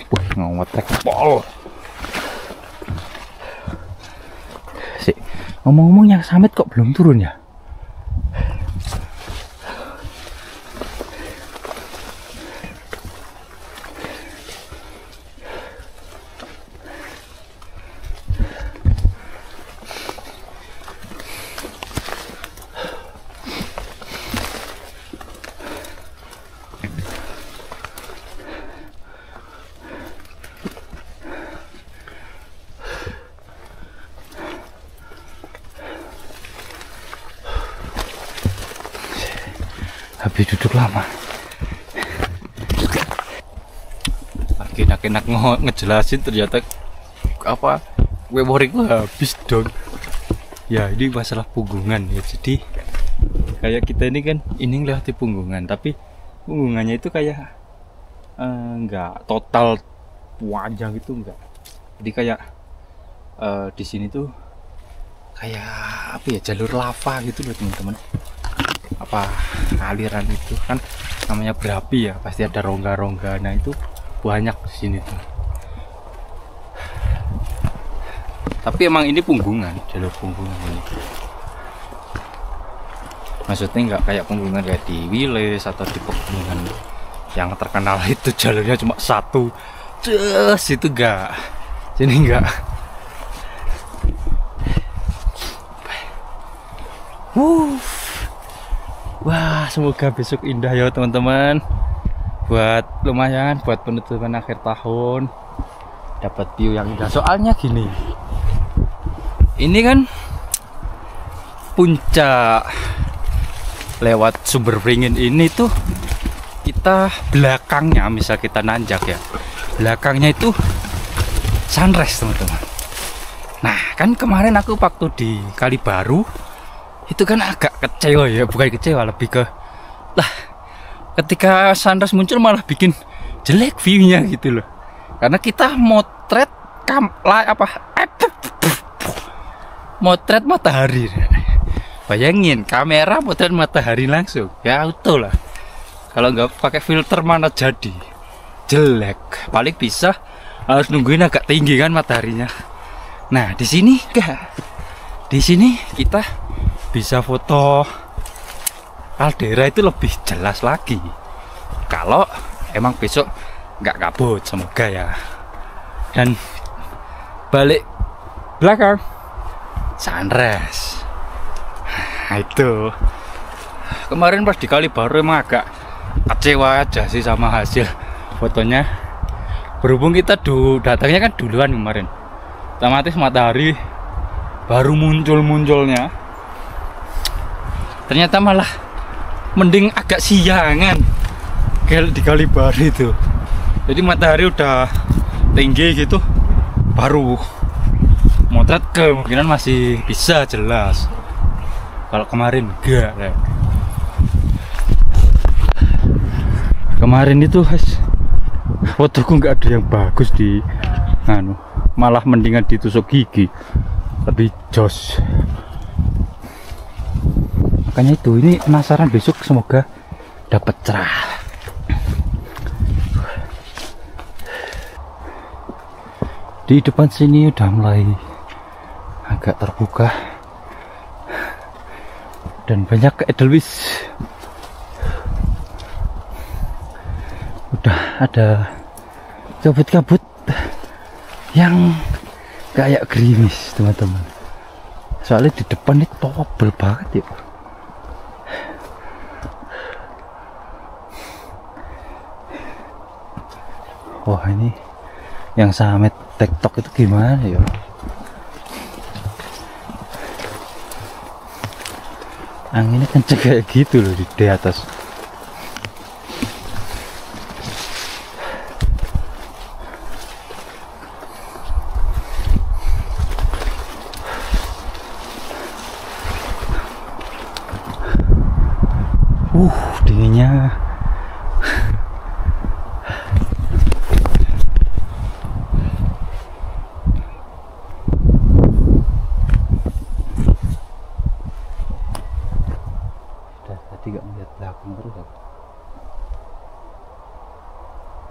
Wah, ngotrek pol. Sik, ngomong-ngomongnya Samit kok belum turun ya? Habis duduk lama lagi enak-enak ngejelasin ternyata apa memori gue habis dong ya. Ini masalah punggungan ya, jadi kayak kita ini kan ini ngelewati punggungan tapi punggungannya itu kayak enggak total panjang gitu, enggak. Jadi kayak di sini tuh kayak apa ya, jalur lava gitu loh teman-teman. Apa aliran itu kan namanya berapi ya, pasti ada rongga-rongga. Nah itu banyak di sini tuh. Tapi emang ini punggungan, jalur punggungan ini. Maksudnya nggak kayak punggungan kayak di Wilis atau di pegunungan yang terkenal itu jalurnya cuma satu. Just itu enggak. Sini enggak. Wah, semoga besok indah ya teman-teman. Buat lumayan buat penutupan akhir tahun, dapat view yang indah. Soalnya gini, ini kan puncak lewat sumber beringin ini tuh, kita belakangnya misal kita nanjak ya, belakangnya itu sunrise teman-teman. Nah kan kemarin aku waktu di Kalibaru itu kan agak kecewa ya, bukan kecewa, lebih ke lah ketika sunrise muncul malah bikin jelek viewnya gitu loh, karena kita motret motret matahari. Bayangin kamera motret matahari langsung ya, auto lah. Kalau nggak pakai filter mana jadi jelek, paling bisa harus nungguin agak tinggi kan mataharinya. Nah di sini enggak, di sini kita bisa foto kaldera itu lebih jelas lagi kalau emang besok nggak kabut, semoga ya. Dan balik belakang sunrise. Nah itu kemarin pas di Kalibaru emang agak kecewa aja sih sama hasil fotonya. Berhubung kita datangnya kan duluan kemarin, otomatis matahari baru munculnya. Ternyata malah mending agak siangan kayak di Kalibaru itu. Jadi matahari udah tinggi gitu, baru motret kemungkinan masih bisa jelas. Kalau kemarin enggak ya. Kemarin itu fotoku nggak ada yang bagus di malah mendingan ditusuk gigi, lebih jos. Makanya itu, ini penasaran besok, semoga dapat cerah. Di depan sini udah mulai agak terbuka dan banyak edelweiss. Udah ada kabut-kabut yang kayak gerimis teman-teman. Soalnya di depan ini tebel banget ya. Wah ini yang Samit TikTok itu gimana ya? Anginnya kenceng kayak gitu loh di atas. Dinginnya. Tadi gak melihat belakang terus aku.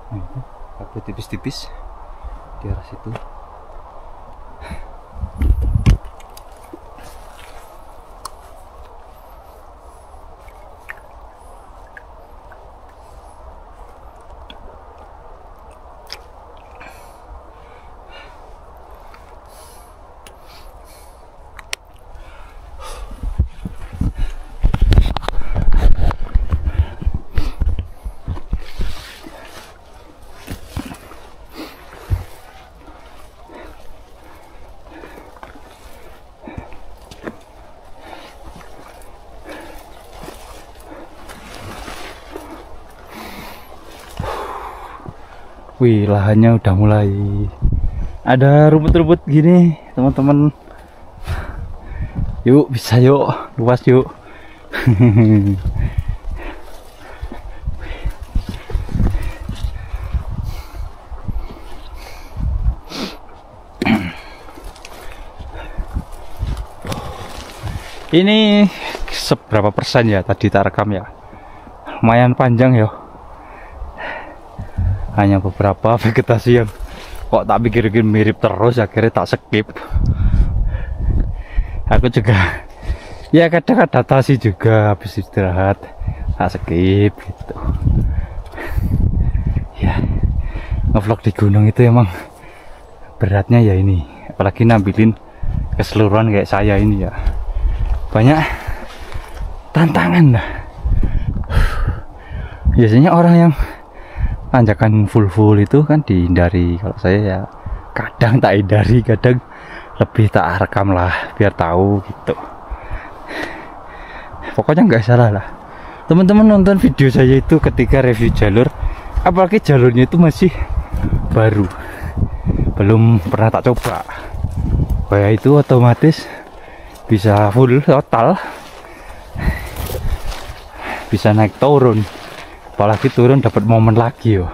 Nah itu kabut tipis-tipis. di arah situ. Wih, lahannya udah mulai ada rumput-rumput gini, teman-teman. Yuk, bisa yuk, luas yuk. Ini seberapa persen ya tadi tak rekam ya? Lumayan panjang ya. Hanya beberapa vegetasi yang kok tak pikir-pikir mirip terus, akhirnya tak skip. Aku juga ya kadang adaptasi juga habis istirahat tak skip gitu. Ya, ngevlog di gunung itu emang beratnya ya ini, apalagi nampilin keseluruhan kayak saya ini ya, banyak tantangan lah. Biasanya orang yang tanjakan full itu kan dihindari, kalau saya ya kadang tak hindari, kadang lebih tak rekam lah biar tahu gitu. Pokoknya nggak salah lah teman-teman nonton video saya itu ketika review jalur, apalagi jalurnya itu masih baru, belum pernah tak coba. Kayak itu otomatis bisa full total, bisa naik turun, apalagi turun dapat momen lagi yo.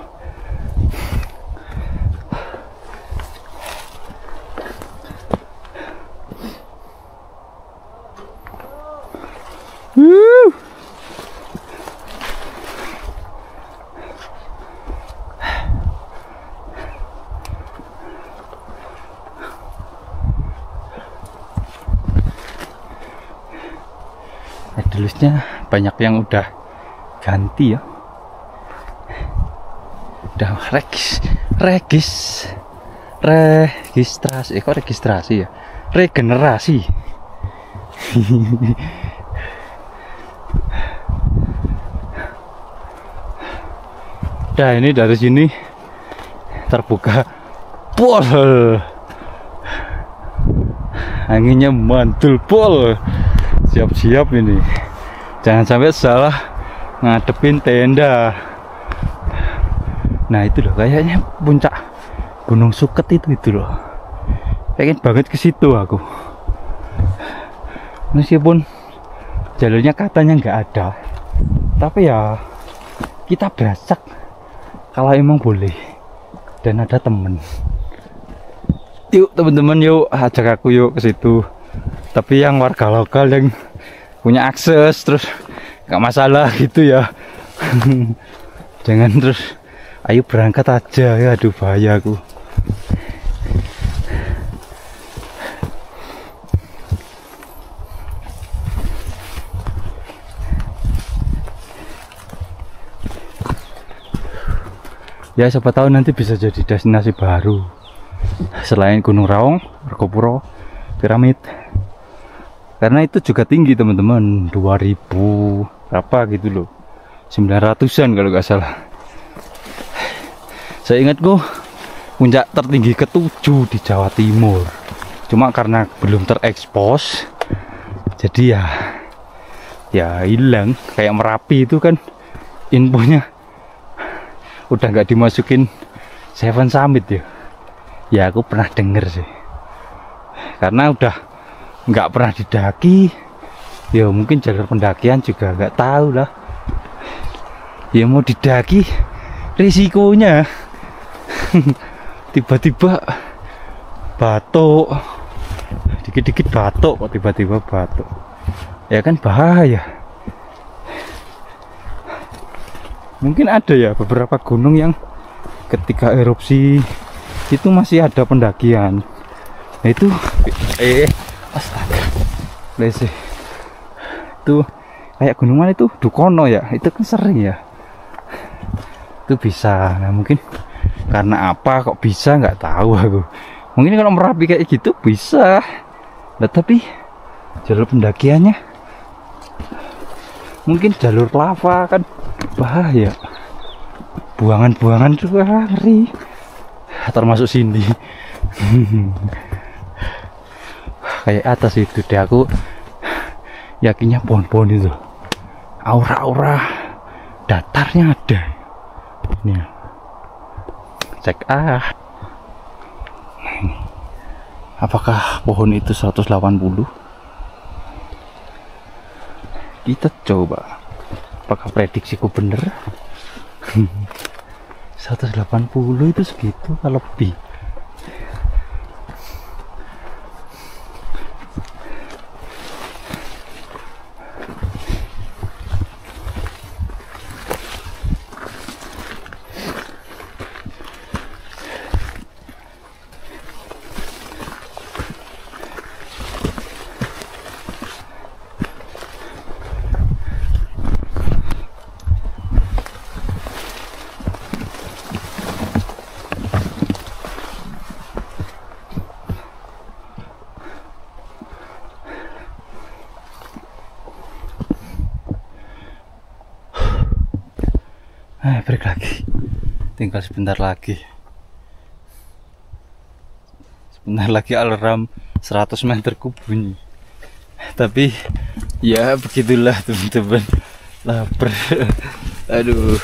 Tulisnya banyak yang udah ganti ya, udah registrasi, kok registrasi ya, regenerasi. Nah ini dari sini terbuka pol, anginnya mantul pol, siap-siap ini, jangan sampai salah ngadepin tenda. Nah itu loh, kayaknya puncak Gunung Suket itu loh, pengen banget ke situ aku, meskipun jalurnya katanya nggak ada, tapi ya kita berasak kalau emang boleh dan ada temen. Yuk teman-teman, yuk ajak aku yuk ke situ, tapi yang warga lokal yang punya akses terus nggak masalah gitu ya. Jangan terus ayo berangkat aja ya, aduh bahaya aku. Ya siapa tahu nanti bisa jadi destinasi baru selain Gunung Raung, Argopuro, Piramid. Karena itu juga tinggi teman-teman, 2000 berapa gitu loh, 900-an kalau nggak salah. Saya ingat kok puncak tertinggi ke-7 di Jawa Timur, cuma karena belum terekspos jadi ya hilang. Kayak Merapi itu kan infonya udah nggak dimasukin Seven Summit ya. Ya aku pernah denger sih, karena udah nggak pernah didaki ya, mungkin jalur pendakian juga nggak tahu lah ya, mau didaki risikonya tiba-tiba batuk, dikit-dikit batuk kok, tiba-tiba batuk ya kan bahaya. Mungkin ada ya beberapa gunung yang ketika erupsi Itu masih ada pendakian. Nah itu astaga. Lese. Itu kayak gunungan itu Dukono ya. Itu kan sering ya. Itu bisa. Nah mungkin karena apa kok bisa nggak tahu aku. Mungkin kalau Merapi kayak gitu bisa. Nah tapi jalur pendakiannya mungkin jalur lava kan bahaya. Buangan-buangan juga ngeri. Termasuk sini. Kayak atas itu deh, aku yakinnya pohon-pohon itu. Aura-aura datarnya ada. Ini. Cek Nah, ini. Apakah pohon itu 180? Kita coba. Apakah prediksiku bener? 180 itu segitu kalau lebih. Break lagi. Tinggal sebentar lagi. Sebentar lagi alarm 100 meter bunyi. Tapi ya begitulah teman-teman. Lapar. Aduh.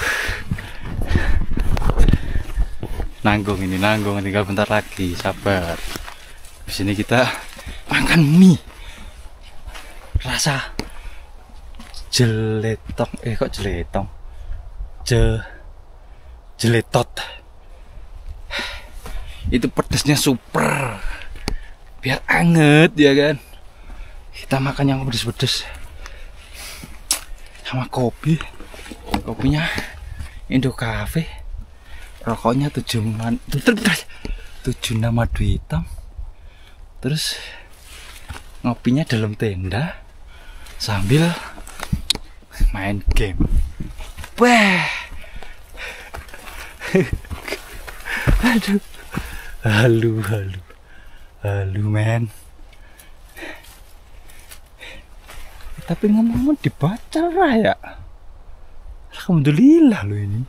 Nanggung ini, nanggung. Tinggal bentar lagi. Sabar. Di sini kita makan mie. Rasa jeletong. Kok jeletong? Jeletot. Itu pedasnya super. Biar anget ya kan. Kita makan yang pedes-pedes. Sama kopi. Kopinya Indo Cafe. Rokoknya 76 madu hitam. Terus ngopinya dalam tenda sambil main game. Wah. Aduh. Halu men. Tapi ngomong-ngomong dibaca lah ya. Alhamdulillah lo ini.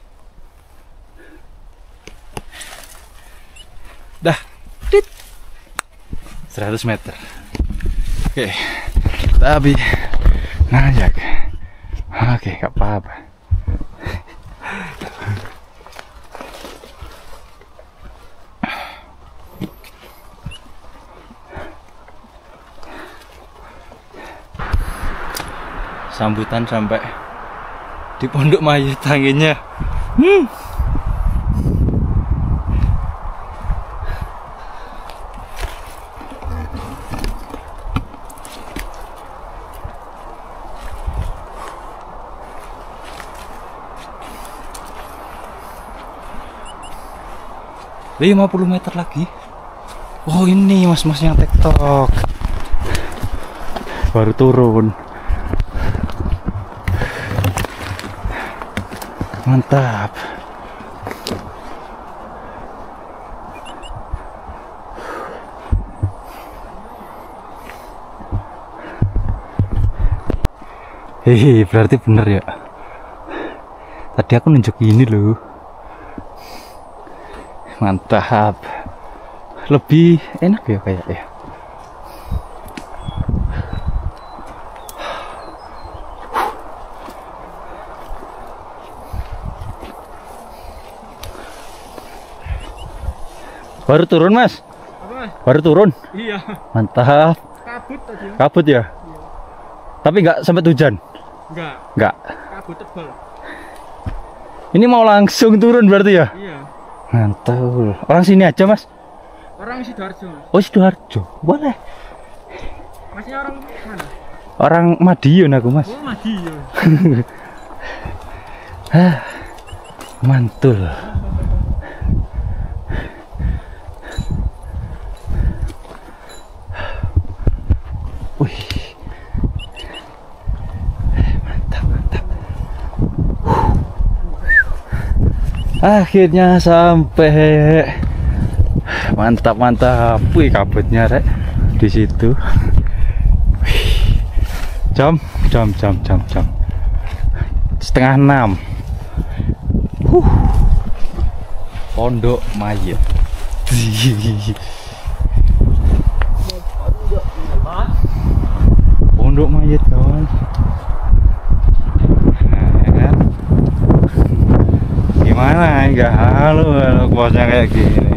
Dah. 100 meter. Oke. Tapi nanjak. Oke, gak apa-apa. Sambutan sampai di Pondok Mayit anginnya. 50 meter lagi. Oh ini mas-mas yang TikTok baru turun. Mantap. Hehe, berarti bener ya. Tadi aku nunjuk ini loh. Mantap. Lebih enak ya kayak ya. Baru turun mas? Apa? Baru turun? Iya. Mantap. Kabut tadi. Kabut ya? Iya. Tapi nggak sempat hujan? Enggak. Nggak. Kabut tebal. Ini mau langsung turun berarti ya? Iya. Mantul. Orang sini aja mas? Orang Sidoarjo. Oh Sidoarjo, boleh. Masnya orang mana? Orang Madiun aku mas. Oh Madiun. Mantul. Akhirnya sampai. Mantap mantap. Wih, kabutnya rek di situ. Jam 5:30. Pondok Mayit. Pondok Mayit kawan. Nah, gimana enggak halo bosnya kayak gini.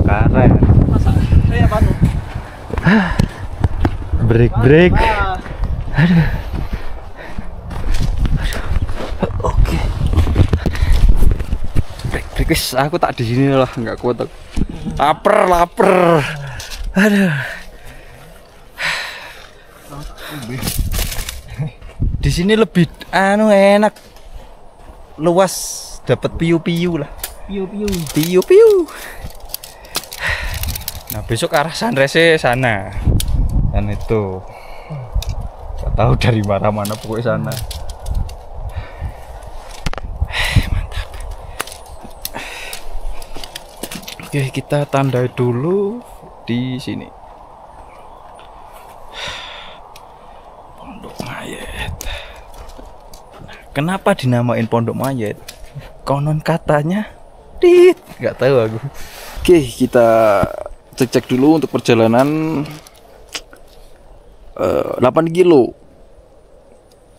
Keren. Break. Aduh. Oke. Break guys, aku tak di sini lah, nggak kuat aku. Laper. Aduh. Di sini lebih enak. Luas, dapat piu-piu lah. Piu-piu. Nah, besok arah sunrise sana. Dan itu gak tahu dari mana pokoknya sana. Mantap. Oke, kita tandai dulu di sini. Pondok Mayit. Kenapa dinamain Pondok Mayit? Konon katanya nggak tahu aku. Oke, kita cek dulu untuk perjalanan 8 kilo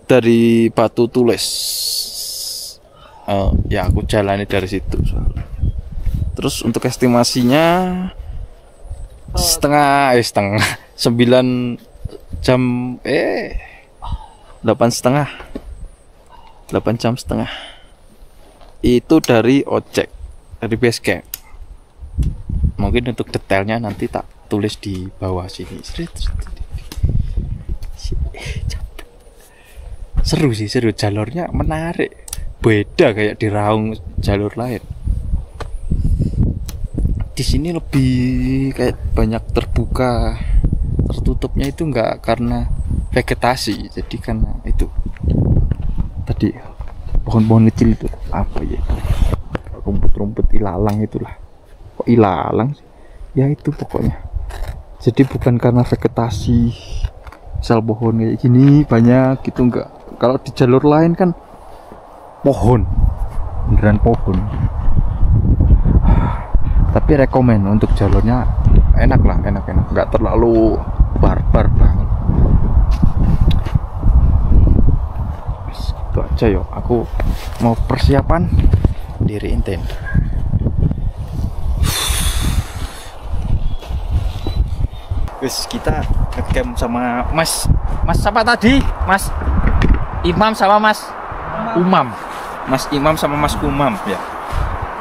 dari Batu Tulis. Ya aku jalani dari situ. Terus untuk estimasinya setengah 9 jam 8 jam setengah itu dari ojek, dari base camp. Mungkin untuk detailnya nanti tak tulis di bawah sini. Seru jalurnya menarik, beda kayak di Raung jalur lain. Di sini lebih kayak banyak terbuka, tertutupnya itu enggak karena vegetasi, jadi karena itu tadi pohon-pohon kecil itu apa ya, rumput-rumput ilalang itulah. Kok ilalang sih? Ya itu pokoknya. Jadi bukan karena vegetasi, misal pohon kayak gini banyak gitu, enggak. Kalau di jalur lain kan pohon, beneran pohon. Tapi rekomen untuk jalurnya enak, nggak terlalu barbar banget. Itu aja yo, aku mau persiapan diriin tenda. Guys, kita ngecamp sama Mas siapa tadi? Mas Imam sama Mas Umam. Mas Imam sama Mas Umam ya.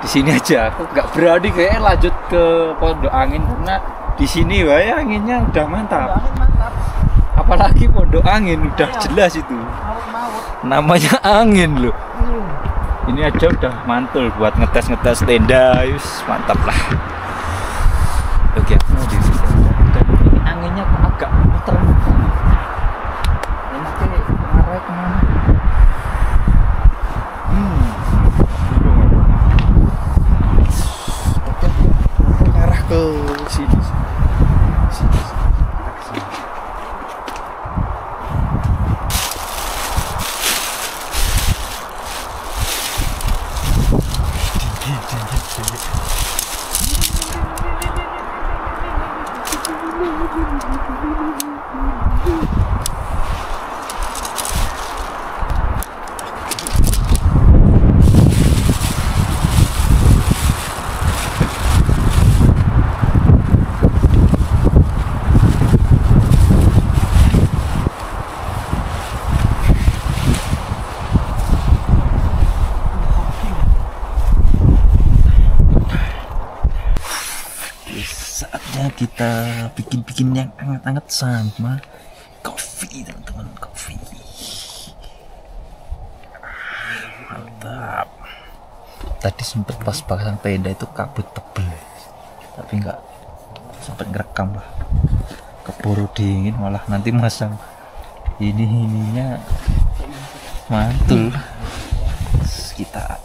Di sini aja, aku nggak berani kayak lanjut ke Pondok Angin karena di sini wae anginnya udah mantap. Apalagi Pondok Angin udah jelas itu. Namanya angin loh. Ini aja udah mantul buat ngetes tenda, mantap lah. Oke, aku mau di sini. Dan ini anginnya agak muter. Enaknya ngarah kemana? Ngarah ke sini. Saatnya kita bikin yang hangat-hangat sama kopi, teman-teman. Kopi mantap. Tadi sempet pas pasang tenda itu kabut tebel, tapi nggak sempet ngerekam lah, keburu dingin malah nanti masang ininya mantul. Kita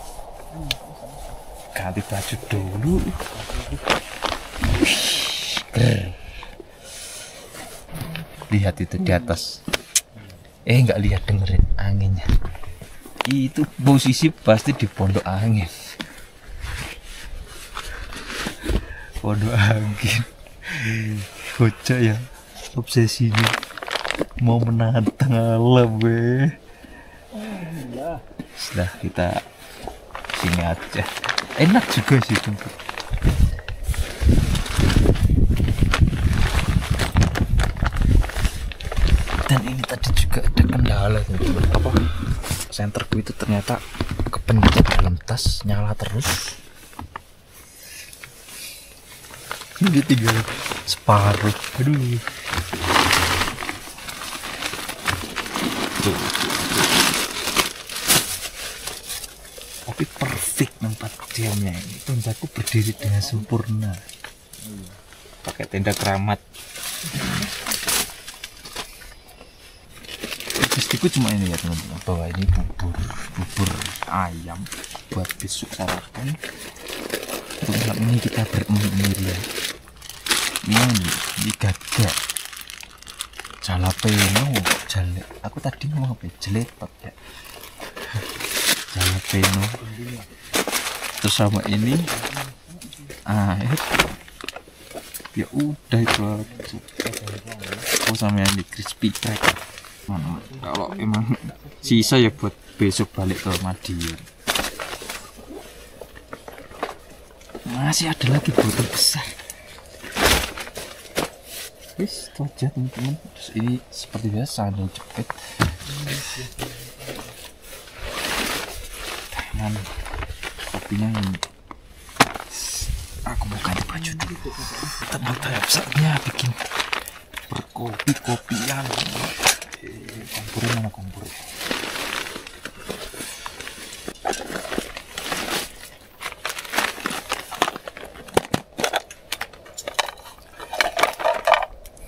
ganti baju dulu. Lihat itu di atas. Nggak lihat, dengerin anginnya. Itu posisi pasti di pondok angin. Pondok angin. Bocah ya, obsesinya mau menantang alam Sudah, kita sini aja. Enak juga sih tempat. Dan ini tadi juga ada kendala teman-teman. Apa? Senterku itu ternyata kepencet dalam tas, nyala terus. Ini tinggal separuh. Aduh. Tuh. Tapi perfect tempat jamnya ini. Tentaku berdiri dengan sempurna. Pakai tenda keramat. Logistikku cuma ini ya teman-teman, bahwa ini bubur ayam buat besok sarapan. Untuk malam ini kita beremir ya. Ini gagak jalapeno, jale. Aku tadi mau apa? Jeletot ya. Jalapeno. Terus sama ini air. Ya udah itu aja. Oh, sama yang di crispy cracker. Kalau emang sisa ya buat besok balik ke Madiun. Masih ada lagi botol besar. Wis, itu aja teman-teman. Terus ini seperti biasa ada jepit. Dan kopinya ini. Aku mau ganti baju dulu. Ternyata saatnya bikin berkopi-kopian. Kompornya mana kompornya?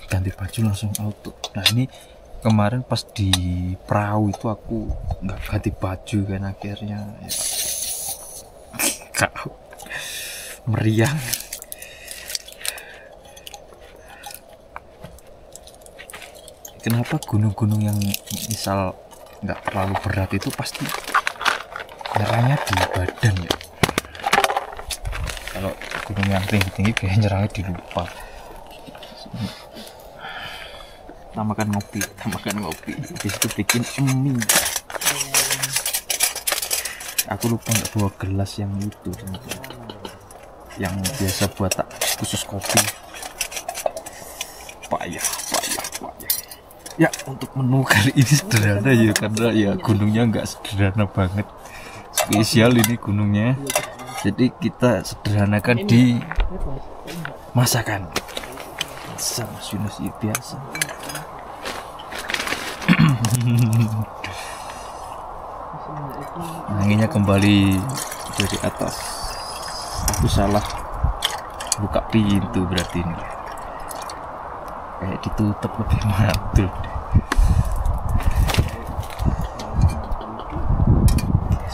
Ganti baju langsung auto. Nah ini kemarin pas di perahu itu aku nggak ganti baju kan, akhirnya ya kau meriang. Kenapa gunung-gunung yang misal nggak terlalu berat itu pasti nyerangnya di badan ya? Kalau gunung yang tinggi-tinggi kayak nyerangnya di lupa. Tambahkan ngopi. Habis itu bikin mie. Aku lupa nggak bawa gelas yang itu, yang biasa buat tak khusus kopi. Payah. Ya, untuk menu kali ini sederhana ya, karena ya gunungnya nggak sederhana banget. Spesial ini gunungnya. Jadi kita sederhanakan di masakan. Sama Yunus biasa. Anginnya kembali dari atas. Aku salah buka pintu berarti ini. Kayak ditutup lebih mantul.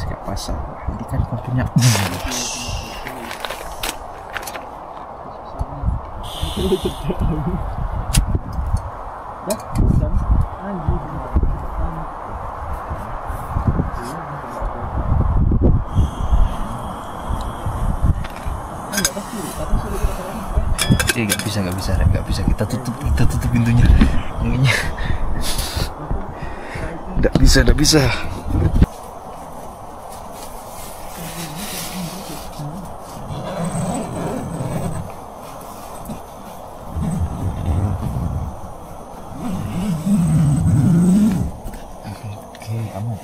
Gak pasang. Ini kan kopinya. Nggak bisa kita tutup pintunya. Anginnya nggak bisa. Oke, aman.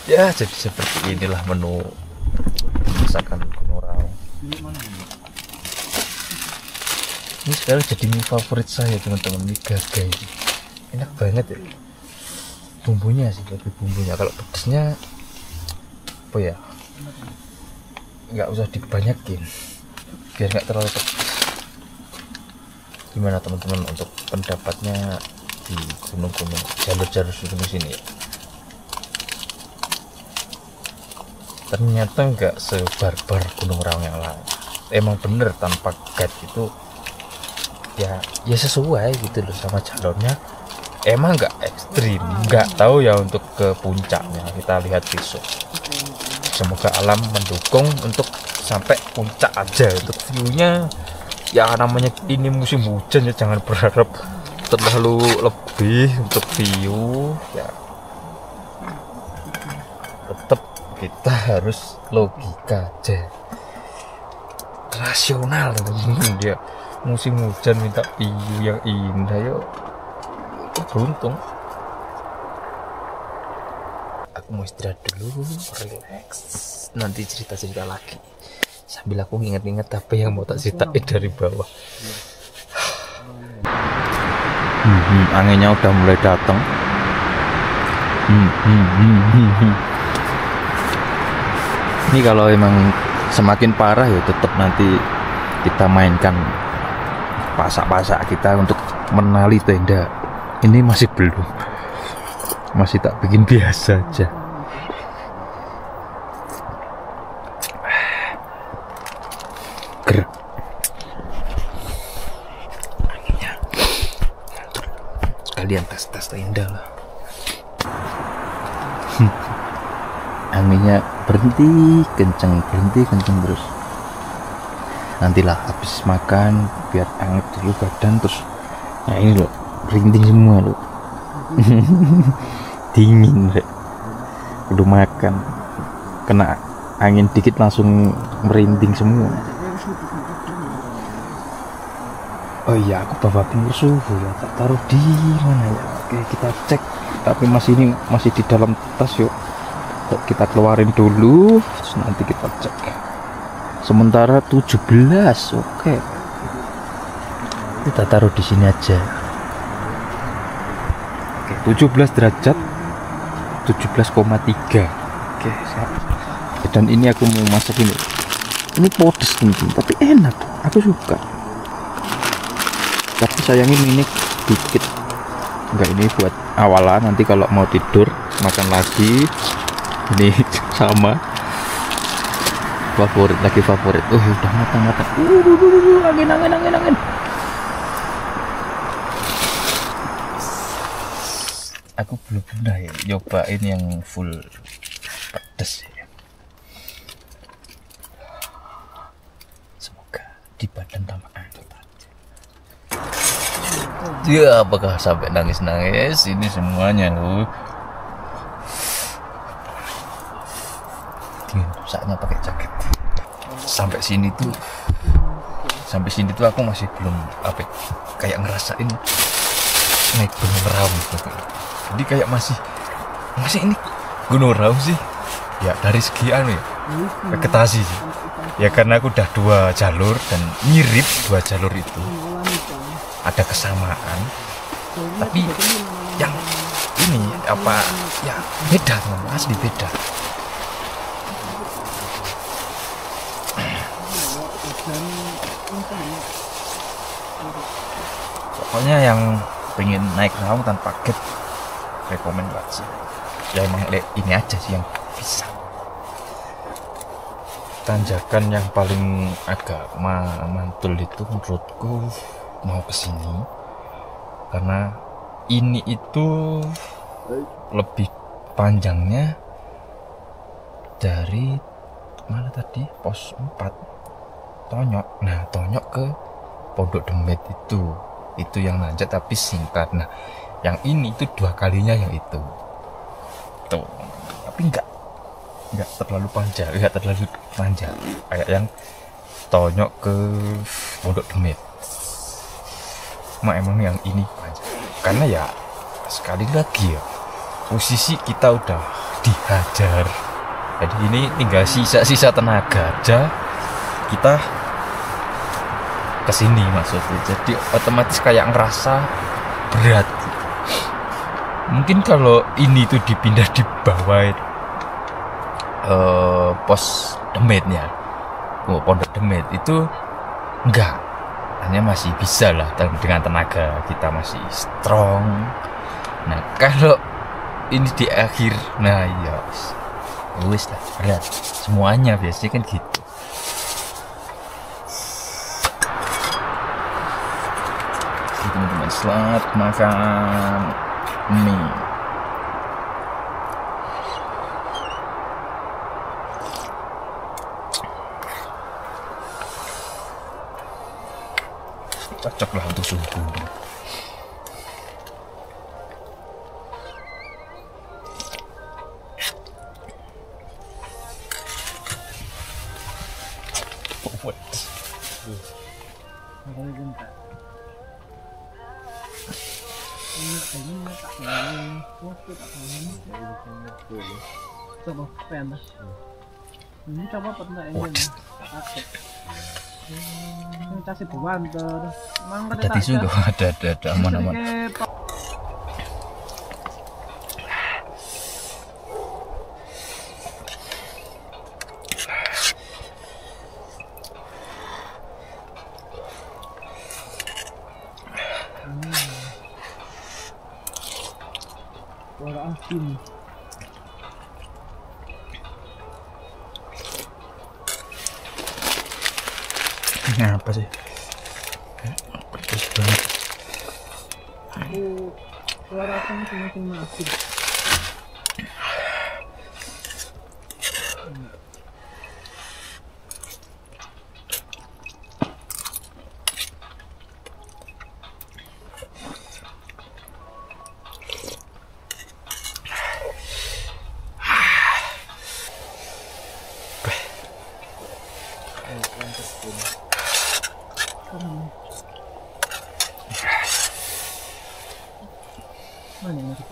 Ya, jadi seperti inilah menu masakan Gunung Raung. Ini sekarang jadi mie favorit saya teman-teman, mie gagai. Enak banget ya. Bumbunya sih, lebih bumbunya. Kalau pedesnya apa ya, nggak usah dibanyakin biar nggak terlalu pedes. Gimana teman-teman untuk pendapatnya di gunung-gunung jalur-jalur gunung sini ya? ternyata nggak sebarbar Gunung Raung yang lain. Emang bener tanpa guide itu ya sesuai gitu loh sama jalurnya. Emang nggak ekstrim, nggak tahu ya untuk ke puncaknya, kita lihat besok. Semoga alam mendukung untuk sampai puncak aja. Untuk view-nya ya namanya ini musim hujan ya, jangan berharap terlalu lebih untuk view ya. Tetap kita harus logika aja, rasional. Dia musim hujan minta view yang indah, yuk beruntung. Aku mau istirahat dulu, relax, nanti cerita-cerita lagi sambil aku inget-inget apa yang mau tak ceritain dari bawah. Anginnya udah mulai datang. Ini kalau emang semakin parah ya tetap nanti kita mainkan pasak-pasak kita untuk menali tenda. Ini masih belum, masih tak bikin biasa aja. Gerak anginnya, sekalian tes tenda lah. Anginnya berhenti kenceng terus. Nantilah habis makan biar anget dulu badan, terus nah ini loh merinding semua loh. Dingin rek, udah makan kena angin dikit langsung merinding semua. Oh iya, aku bawa pengukur suhu ya, tak taruh di mana ya. Oke, kita cek, tapi masih di dalam tas. Yuk kita keluarin dulu, terus nanti kita cek. Sementara 17, oke. Kita taruh di sini aja. Oke, 17 derajat, 17,3. Oke, siap. Dan ini aku mau masak ini. Ini pedes mungkin, tapi enak. Aku suka. Tapi sayangnya ini dikit. Enggak, ini buat awalan. Nanti kalau mau tidur makan lagi. Ini sama favorit. Udah matang. Angin. Aku belum pernah ya nyobain yang full pedas ya. Semoga di badan tambah anget aja. Ya, apakah sampai nangis ini semuanya loh. Saatnya pakai jaket. Sampai sini tuh aku masih belum kayak ngerasain naik Gunung Raung gitu. Jadi kayak masih ini Gunung Raung sih ya, dari segi ya vegetasi sih ya, karena aku udah 2 jalur dan mirip 2 jalur itu ada kesamaan, tapi yang ini ya beda teman, asli beda. Pokoknya yang pengen naik Raung tanpa guide, rekomendasi ya emang ini aja sih yang bisa. Tanjakan yang paling agak mantul itu menurutku mau kesini, karena ini itu lebih panjangnya dari mana tadi, pos 4 Tonyok. Nah, Tonyok ke Pondok Demit itu yang nanjak tapi singkat. Nah, yang ini itu 2 kalinya yang itu tuh, tapi enggak terlalu panjang, kayak yang Tonyok ke Pondok Demit. Emang yang ini panjang karena ya sekali lagi ya posisi kita udah dihajar, jadi ini tinggal sisa tenaga aja kita kesini maksudnya, jadi otomatis kayak ngerasa berat. Mungkin kalau ini tuh dipindah di bawah pos Demitnya, Pondok Demit itu enggak, hanya masih bisa lah dengan tenaga kita masih strong. Nah kalau ini di akhir, nah ya Wis lah, berat. Semuanya biasanya kan gitu. Jadi teman-teman, selamat makan mie. Cocok lah untuk suhu tubuh. Coba pen dah. Ini coba pernah ini. Ini kasih buanter. Mang Ada tisu tuh, ada aman-aman. Suara asin. Ini apa sih? Pedes banget. Suara asin semakin asin. Mana yang masuk?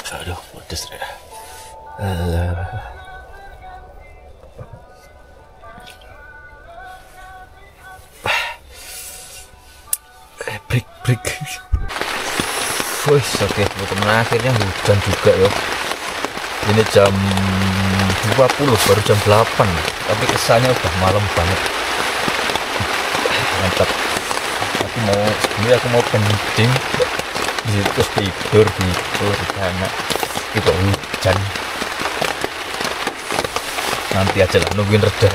Aduh, pedes ya. Break. Wih, oke teman-teman, akhirnya hujan juga ya. Ini jam 20, baru jam 8. Tapi kesannya udah malam banget. Mantap. Aku mau kencing di situ, terus tidur gitu di sana. Itu hujan. Nanti aja lah, nungguin reda.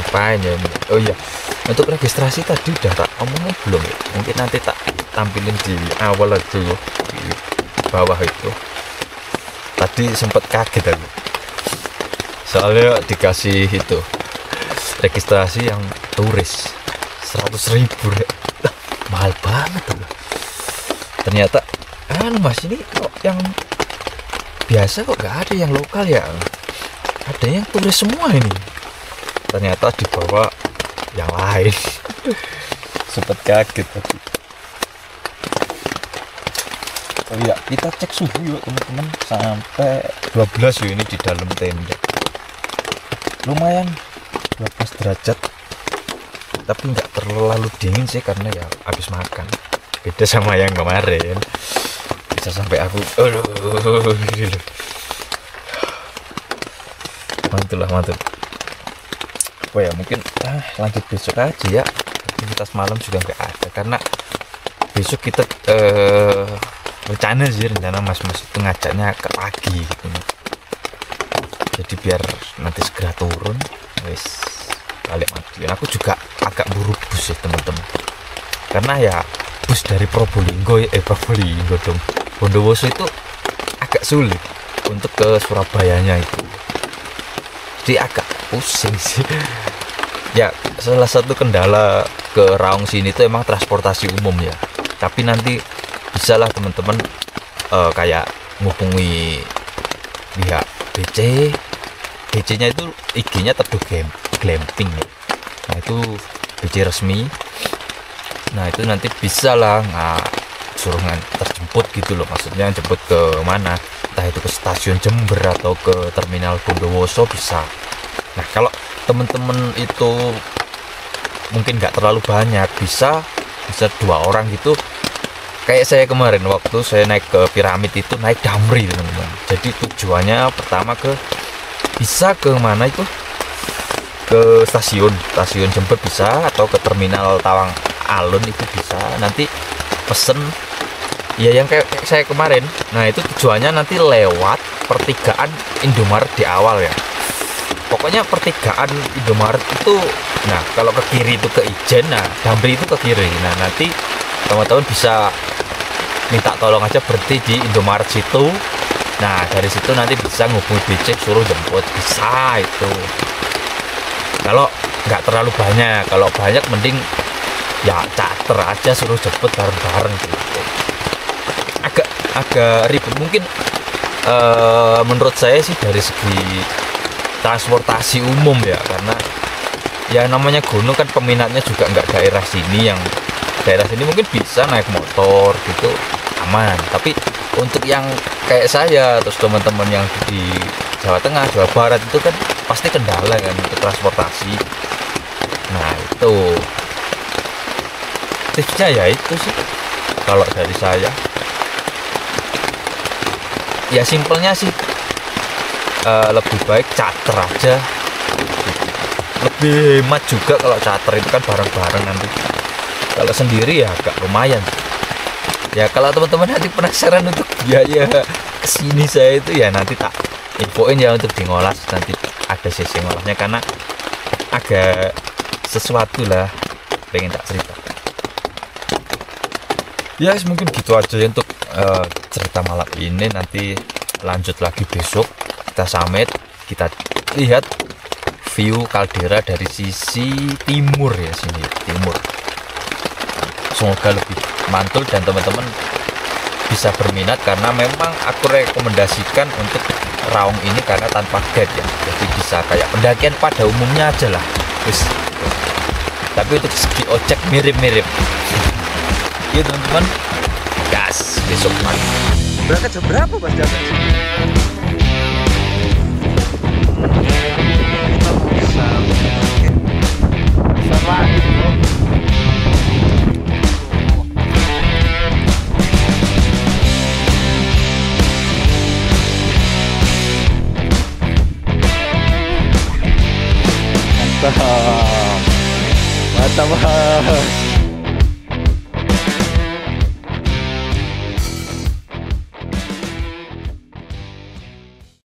Ngapain ya ini? Oh iya, untuk registrasi tadi udah tak omongin belum ya? Mungkin nanti tak tampilin di awal aja ya, di bawah itu. Tadi sempet kaget aku, soalnya dikasih itu registrasi yang turis 100.000 ya. Mahal banget tuh. Ternyata mas ini kok yang biasa kok gak ada yang lokal ya, ada yang turis semua ini. Ternyata dibawa yang lain. Sempet kaget tadi. Oh iya, kita cek suhu yuk teman-teman, sampai 12 yuk ini di dalam tenda. Lumayan 12 derajat, tapi nggak terlalu dingin sih karena ya habis makan. Beda sama yang kemarin, bisa sampai aku mantul. Oh ya, mungkin lanjut besok aja ya. Aktivitas malam juga nggak ada karena besok kita rencana mas itu ngajaknya ke pagi gitu. Jadi biar nanti segera turun, wes balik mandi. Aku juga agak buru bus ya teman-teman, karena ya bus dari Probolinggo dong, Bondowoso itu agak sulit untuk ke Surabayanya itu, jadi agak pusing sih. Ya salah satu kendala ke Raung sini itu emang transportasi umum ya, tapi nanti bisalah teman-teman kayak menghubungi pihak BC nya itu, IG-nya Teduh Glamping ya. Nah itu BC resmi. Nah itu nanti bisa lah suruh terjemput gitu loh, maksudnya jemput ke mana, entah itu ke stasiun Jember atau ke terminal Bondowoso bisa. Nah kalau temen-temen itu mungkin nggak terlalu banyak, bisa bisa 2 orang gitu. Kayak saya kemarin waktu saya naik ke piramid itu naik Damri teman-teman. Jadi tujuannya pertama bisa ke mana itu, ke stasiun Jember bisa, atau ke terminal Tawang Alun itu bisa. Nanti pesen ya yang kayak saya kemarin. Nah itu tujuannya nanti lewat pertigaan Indomaret di awal ya. Pokoknya pertigaan Indomaret itu, nah kalau ke kiri itu ke Ijen, nah Damri itu ke kiri. Nah nanti teman-teman bisa minta tolong aja berhenti di Indomaret situ. Nah dari situ nanti bisa ngubungi BC suruh jemput, bisa itu. Kalau nggak terlalu banyak, kalau banyak mending ya charter aja suruh jemput bareng-bareng gitu. Agak ribet mungkin menurut saya sih dari segi transportasi umum ya, karena ya namanya gunung kan peminatnya juga nggak daerah sini. Yang daerah sini mungkin bisa naik motor gitu aman, tapi untuk yang kayak saya terus teman-teman yang di Jawa Tengah, Jawa Barat itu kan pasti kendala kan untuk transportasi. Nah itu tipsnya ya itu sih kalau dari saya. Ya simpelnya sih lebih baik charter aja, lebih hemat juga kalau charter itu kan bareng-bareng. Nanti kalau sendiri ya agak lumayan ya. Kalau teman-teman nanti penasaran untuk biaya kesini saya itu ya nanti tak infoin ya untuk di Ngolas, nanti ada sesi ngolahnya karena agak sesuatu lah pengen tak cerita ya. Mungkin gitu aja ya untuk cerita malam ini. Nanti lanjut lagi besok, kita summit, kita lihat view kaldera dari sisi timur ya, sini timur. Semoga lebih mantul dan teman-teman bisa berminat, karena memang aku rekomendasikan untuk Raung ini karena tanpa guide ya, jadi bisa kayak pendakian pada umumnya aja lah. Terus tapi untuk segi ojek mirip-mirip gitu teman-teman. Gas besok pagi. Berangkat jam berapa Mas Jason? Mantap. Mantap Mas.